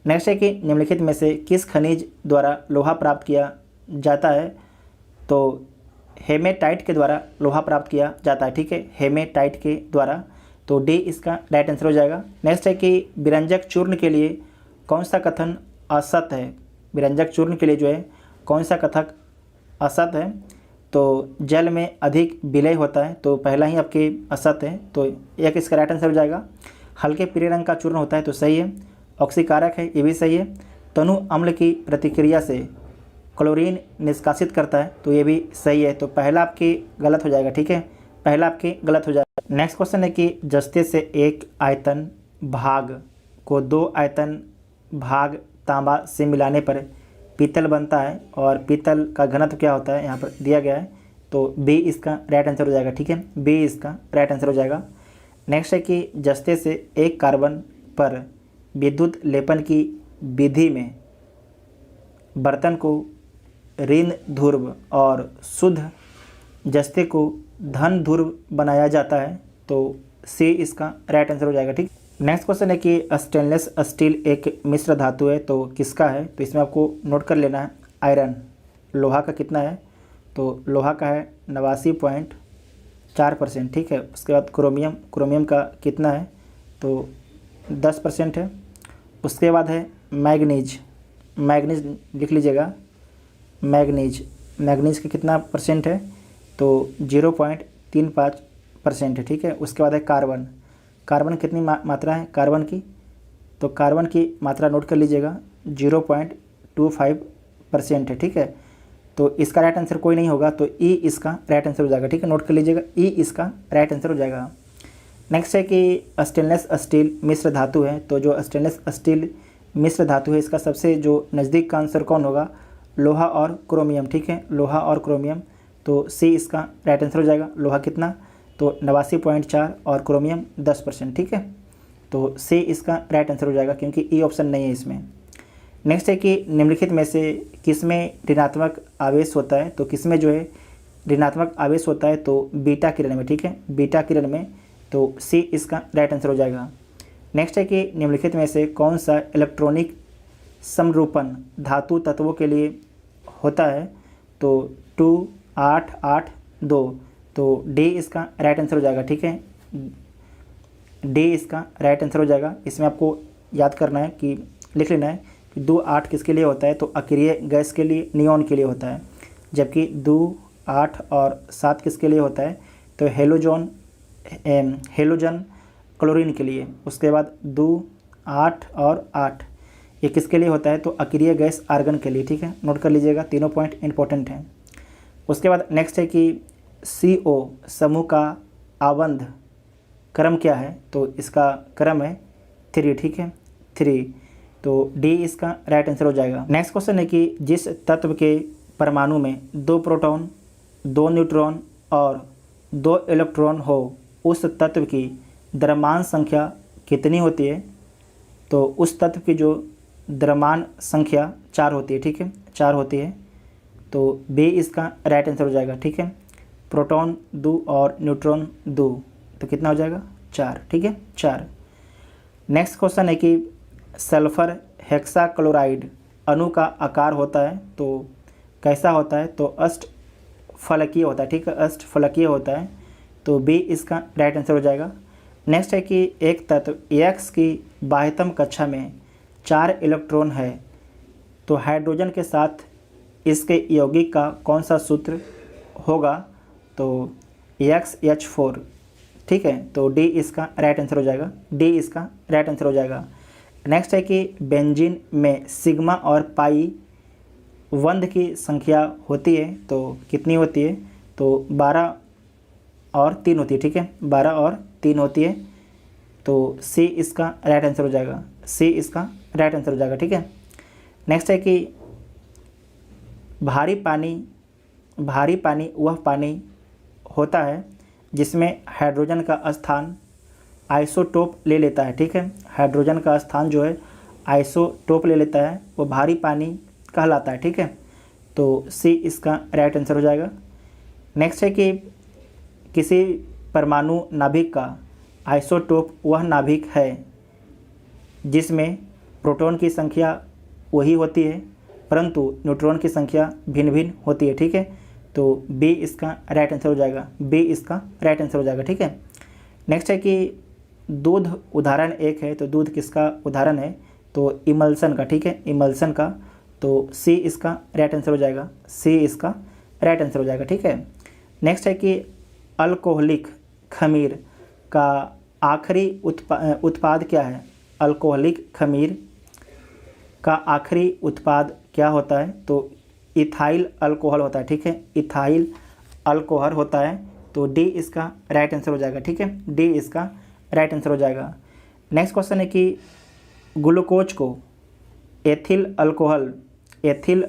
नेक्स्ट है कि निम्नलिखित में से किस खनिज द्वारा लोहा प्राप्त किया जाता है, तो हेमेटाइट के द्वारा लोहा प्राप्त किया जाता है, ठीक है, हेमेटाइट के द्वारा। तो डी इसका राइट आंसर हो जाएगा। नेक्स्ट है कि विरंजक चूर्ण के लिए कौन सा कथन असत्य है, विरंजक चूर्ण के लिए जो है कौन सा कथक असत्य है, तो जल में अधिक विलय होता है, तो पहला ही आपके असत्य है, तो एक इसका राइट आंसर हो जाएगा। हल्के पीले रंग का चूर्ण होता है, तो सही है। ऑक्सीकारक है, ये भी सही है। तनु अम्ल की प्रतिक्रिया से क्लोरीन निष्कासित करता है, तो ये भी सही है। तो पहला आपके गलत हो जाएगा, ठीक है, पहला आपके गलत हो जाएगा। नेक्स्ट क्वेश्चन है कि जस्ते से एक आयतन भाग को दो आयतन भाग तांबा से मिलाने पर पीतल बनता है, और पीतल का घनत्व क्या होता है यहाँ पर दिया गया है, तो बी इसका राइट आंसर हो जाएगा, ठीक है, बी इसका राइट आंसर हो जाएगा। नेक्स्ट है कि जस्ते से एक कार्बन पर विद्युत लेपन की विधि में बर्तन को ऋण ध्रुव और शुद्ध जस्ते को धन ध्रुव बनाया जाता है, तो सी इसका राइट आंसर हो जाएगा, ठीक। नेक्स्ट क्वेश्चन है कि स्टेनलेस स्टील एक मिश्र धातु है, तो किसका है, तो इसमें आपको नोट कर लेना है। आयरन, लोहा का कितना है, तो लोहा का है 89.4%, ठीक है। उसके बाद क्रोमियम, क्रोमियम का कितना है, तो 10% है। उसके बाद है मैग्नीज, मैग्नीज लिख लीजिएगा, मैग्नीज, मैग्नीज का कितना परसेंट है, तो 0.35% है, ठीक है। उसके बाद है कार्बन, कार्बन कितनी मात्रा है कार्बन की, तो कार्बन की मात्रा नोट कर लीजिएगा 0.25% है, ठीक है। तो इसका राइट आंसर कोई नहीं होगा, तो ई इसका राइट आंसर हो जाएगा, ठीक है, नोट कर लीजिएगा, ई इसका राइट आंसर हो जाएगा। नेक्स्ट है कि स्टेनलेस स्टील मिश्र धातु है, तो जो स्टेनलेस स्टील मिश्र धातु है इसका सबसे जो नज़दीक का आंसर कौन होगा, लोहा और क्रोमियम, ठीक है, लोहा और क्रोमियम, तो सी इसका राइट आंसर हो जाएगा। लोहा कितना, तो 89.4 और क्रोमियम 10%, ठीक है, तो सी इसका राइट आंसर हो जाएगा, क्योंकि ई ऑप्शन नहीं है इसमें। नेक्स्ट है कि निम्नलिखित में से किसमें ऋणात्मक आवेश होता है, तो किसमें जो है ऋणात्मक आवेश होता है, तो बीटा किरण में, ठीक है, बीटा किरण में, तो सी इसका राइट आंसर हो जाएगा। नेक्स्ट है कि निम्नलिखित में से कौन सा इलेक्ट्रॉनिक समरूपण धातु तत्वों के लिए होता है, तो 2-8-8-2, तो डी इसका राइट आंसर हो जाएगा, ठीक है, डी इसका राइट आंसर हो जाएगा। इसमें आपको याद करना है कि लिख लेना है कि 2-8 किसके लिए होता है, तो अक्रिय गैस के लिए, नियॉन के लिए होता है, जबकि 2-8 और 7 किसके लिए होता है, तो हेलोजन क्लोरीन के लिए। उसके बाद 2-8 और 8 ये किसके लिए होता है, तो अक्रिय गैस आर्गन के लिए, ठीक है, नोट कर लीजिएगा, तीनों पॉइंट इंपॉर्टेंट हैं। उसके बाद नेक्स्ट है कि CO समूह का आबंध क्रम क्या है, तो इसका क्रम है 3, ठीक है, 3, तो डी इसका राइट आंसर हो जाएगा। नेक्स्ट क्वेश्चन है कि जिस तत्व के परमाणु में 2 प्रोटॉन 2 न्यूट्रॉन और 2 इलेक्ट्रॉन हो उस तत्व की द्रव्यमान संख्या कितनी होती है, तो उस तत्व की जो द्रव्यमान संख्या 4 होती है, ठीक है, 4 होती है, तो बी इसका राइट आंसर हो जाएगा, ठीक है। प्रोटॉन 2 और न्यूट्रॉन 2, तो कितना हो जाएगा 4, ठीक है, 4। नेक्स्ट क्वेश्चन है कि सल्फर हेक्साक्लोराइड अणु का आकार होता है, तो कैसा होता है, तो अष्टफलकीय होता है, ठीक है, अष्टफलकीय होता है, तो बी इसका राइट आंसर हो जाएगा। नेक्स्ट है कि एक तत्व X की बाह्यतम कक्षा में 4 इलेक्ट्रॉन है, तो हाइड्रोजन के साथ इसके यौगिक का कौन सा सूत्र होगा, तो XH4, ठीक है, तो डी इसका राइट आंसर हो जाएगा, डी इसका राइट आंसर हो जाएगा। नेक्स्ट है कि बेंजीन में सिग्मा और पाई बंध की संख्या होती है, तो कितनी होती है, तो 12 और 3 होती है, ठीक है, 12 और 3 होती है, तो सी इसका राइट आंसर हो जाएगा, सी इसका राइट आंसर हो जाएगा, ठीक है। नेक्स्ट है कि भारी पानी वह पानी होता है जिसमें हाइड्रोजन का स्थान आइसोटोप ले लेता है, ठीक है, हाइड्रोजन का स्थान जो है आइसोटोप ले लेता है, वो भारी पानी कहलाता है, ठीक है, तो सी इसका राइट आंसर हो जाएगा। नेक्स्ट है कि किसी परमाणु नाभिक का आइसोटोप वह नाभिक है जिसमें प्रोटॉन की संख्या वही होती है परंतु न्यूट्रॉन की संख्या भिन्न भिन्न होती है। ठीक है, तो बी इसका राइट आंसर हो जाएगा, बी इसका राइट आंसर हो जाएगा। ठीक है, नेक्स्ट है कि दूध उदाहरण एक है, तो दूध किसका उदाहरण है, तो इमल्सन का। ठीक है, इमल्सन का, तो सी इसका राइट आंसर हो जाएगा, सी इसका राइट आंसर हो जाएगा। ठीक है, नेक्स्ट है कि अल्कोहलिक खमीर का आखिरी उत्पाद क्या है, अल्कोहलिक खमीर का आखिरी उत्पाद क्या होता है, तो इथाइल अल्कोहल होता है। ठीक है, इथाइल अल्कोहल होता है, तो डी इसका राइट आंसर हो जाएगा। ठीक है, डी इसका राइट आंसर हो जाएगा। नेक्स्ट क्वेश्चन है कि ग्लूकोज को एथिल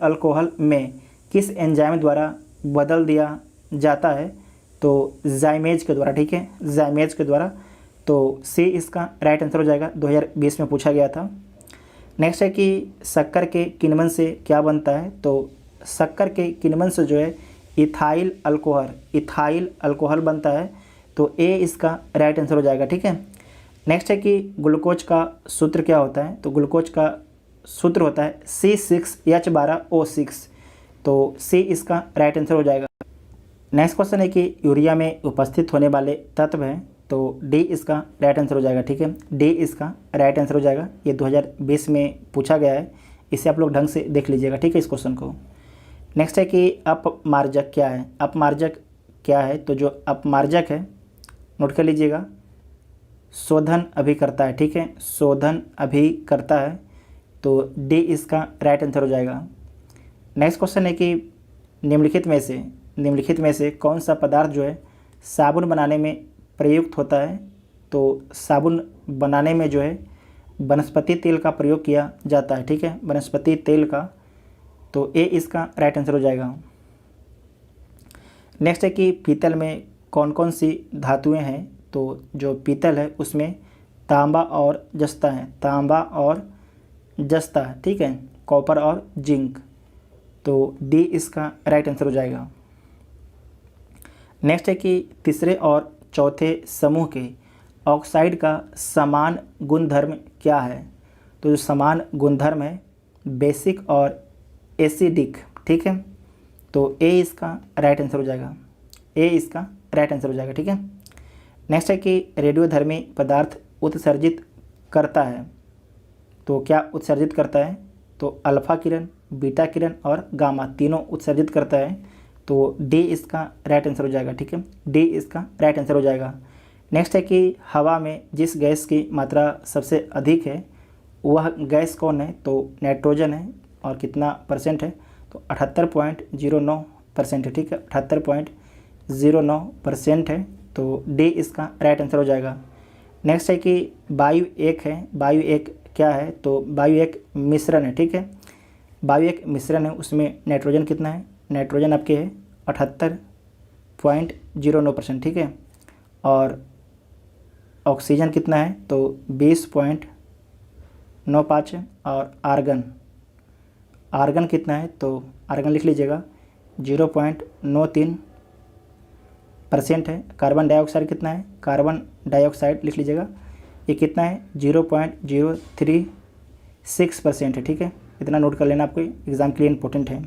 अल्कोहल में किस एंजाइम द्वारा बदल दिया जाता है, तो जाइमेज के द्वारा। ठीक है, जाइमेज के द्वारा, तो सी इसका राइट आंसर हो जाएगा, 2020 में पूछा गया था। नेक्स्ट है कि शक्कर के किण्वन से क्या बनता है, तो शक्कर के किण्वन से जो है इथाइल अल्कोहल बनता है, तो ए इसका राइट आंसर हो जाएगा। ठीक है, नेक्स्ट है कि ग्लूकोज का सूत्र क्या होता है, तो ग्लूकोज का सूत्र होता है C6H12O6, तो सी इसका राइट आंसर हो जाएगा। नेक्स्ट क्वेश्चन है कि यूरिया में उपस्थित होने वाले तत्व हैं, तो डी इसका राइट आंसर हो जाएगा। ठीक है, डी इसका राइट आंसर हो जाएगा, ये 2020 में पूछा गया है, इसे आप लोग ढंग से देख लीजिएगा। ठीक है, इस क्वेश्चन को। नेक्स्ट है कि अपमार्जक क्या है, अपमार्जक क्या है, तो जो अपमार्जक है नोट कर लीजिएगा, शोधन अभिकर्ता है। ठीक है, शोधन अभिकर्ता है, तो डी इसका राइट आंसर हो जाएगा। नेक्स्ट क्वेश्चन है कि निम्नलिखित में से कौन सा पदार्थ जो है साबुन बनाने में प्रयुक्त होता है, तो साबुन बनाने में जो है वनस्पति तेल का प्रयोग किया जाता है। ठीक है, वनस्पति तेल का, तो ए इसका राइट आंसर हो जाएगा। नेक्स्ट है कि पीतल में कौन कौन सी धातुएं हैं, तो जो पीतल है उसमें तांबा और जस्ता है, तांबा और जस्ता है। ठीक है, कॉपर और जिंक, तो डी इसका राइट आंसर हो जाएगा। नेक्स्ट है कि तीसरे और चौथे समूह के ऑक्साइड का समान गुणधर्म क्या है, तो जो समान गुणधर्म है बेसिक और एसिडिक। ठीक है, तो ए इसका राइट आंसर हो जाएगा, ए इसका राइट आंसर हो जाएगा। ठीक है, नेक्स्ट है कि रेडियोधर्मी पदार्थ उत्सर्जित करता है, तो क्या उत्सर्जित करता है, तो अल्फा किरण, बीटा किरण और गामा तीनों उत्सर्जित करता है, तो डी इसका राइट आंसर हो जाएगा। ठीक है, डी इसका राइट आंसर हो जाएगा। नेक्स्ट है कि हवा में जिस गैस की मात्रा सबसे अधिक है वह गैस कौन है, तो नाइट्रोजन है, और कितना परसेंट है, तो 78.09% है। ठीक है, 78.09% है, तो डी इसका राइट आंसर हो जाएगा। नेक्स्ट है कि वायु एक है, वायु एक क्या है, तो वायु एक मिश्रण है। ठीक है, वायु एक मिश्रण है, उसमें नाइट्रोजन कितना है, नाइट्रोजन आपके है 78.09%। ठीक है, और ऑक्सीजन कितना है, तो 20.95 है, और आर्गन कितना है, तो आर्गन लिख लीजिएगा 0.93% है। कार्बन डाइऑक्साइड कितना है, कार्बन डाइऑक्साइड लिख लीजिएगा, ये कितना है 0.036% है। ठीक है, इतना नोट कर लेना, आपको एग्ज़ाम के लिए इंपॉर्टेंट है।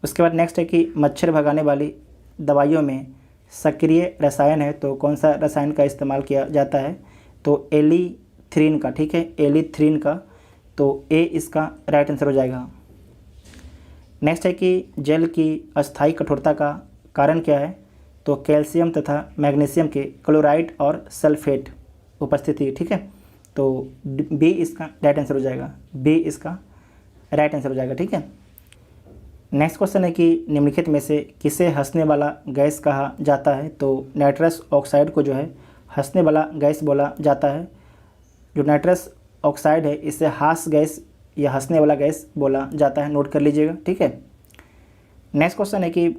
उसके बाद नेक्स्ट है कि मच्छर भगाने वाली दवाइयों में सक्रिय रसायन है, तो कौन सा रसायन का इस्तेमाल किया जाता है, तो एलीथ्रीन का। ठीक है, एलीथ्रीन का, तो ए इसका राइट आंसर हो जाएगा। नेक्स्ट है कि जल की अस्थायी कठोरता का कारण क्या है, तो कैल्शियम तथा मैग्नीशियम के क्लोराइड और सल्फेट उपस्थिति। ठीक है, तो बी इसका राइट आंसर हो जाएगा, बी इसका राइट आंसर हो जाएगा। ठीक है, नेक्स्ट क्वेश्चन है कि निम्नलिखित में से किसे हंसने वाला गैस कहा जाता है, तो नाइट्रस ऑक्साइड को जो है हंसने वाला गैस बोला जाता है। जो नाइट्रस ऑक्साइड है इसे हास्य गैस या हंसने वाला गैस बोला जाता है, नोट कर लीजिएगा। ठीक है, नेक्स्ट क्वेश्चन है कि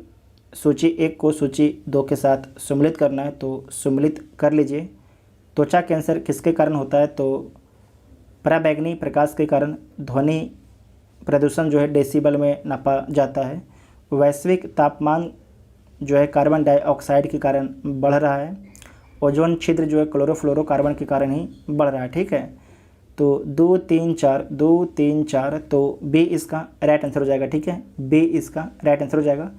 सूची 1 को सूची 2 के साथ सम्मिलित करना है, तो सम्मिलित कर लीजिए। त्वचा कैंसर किसके कारण होता है, तो पराबैंगनी प्रकाश के कारण। ध्वनि प्रदूषण जो है डेसिबल में नापा जाता है। वैश्विक तापमान जो है कार्बन डाइऑक्साइड के कारण बढ़ रहा है। ओजोन छिद्र जो है क्लोरोफ्लोरोकार्बन के कारण ही बढ़ रहा है। ठीक है, तो 2 3 4 तो बी इसका राइट आंसर हो जाएगा। ठीक है, बी इसका राइट आंसर हो जाएगा।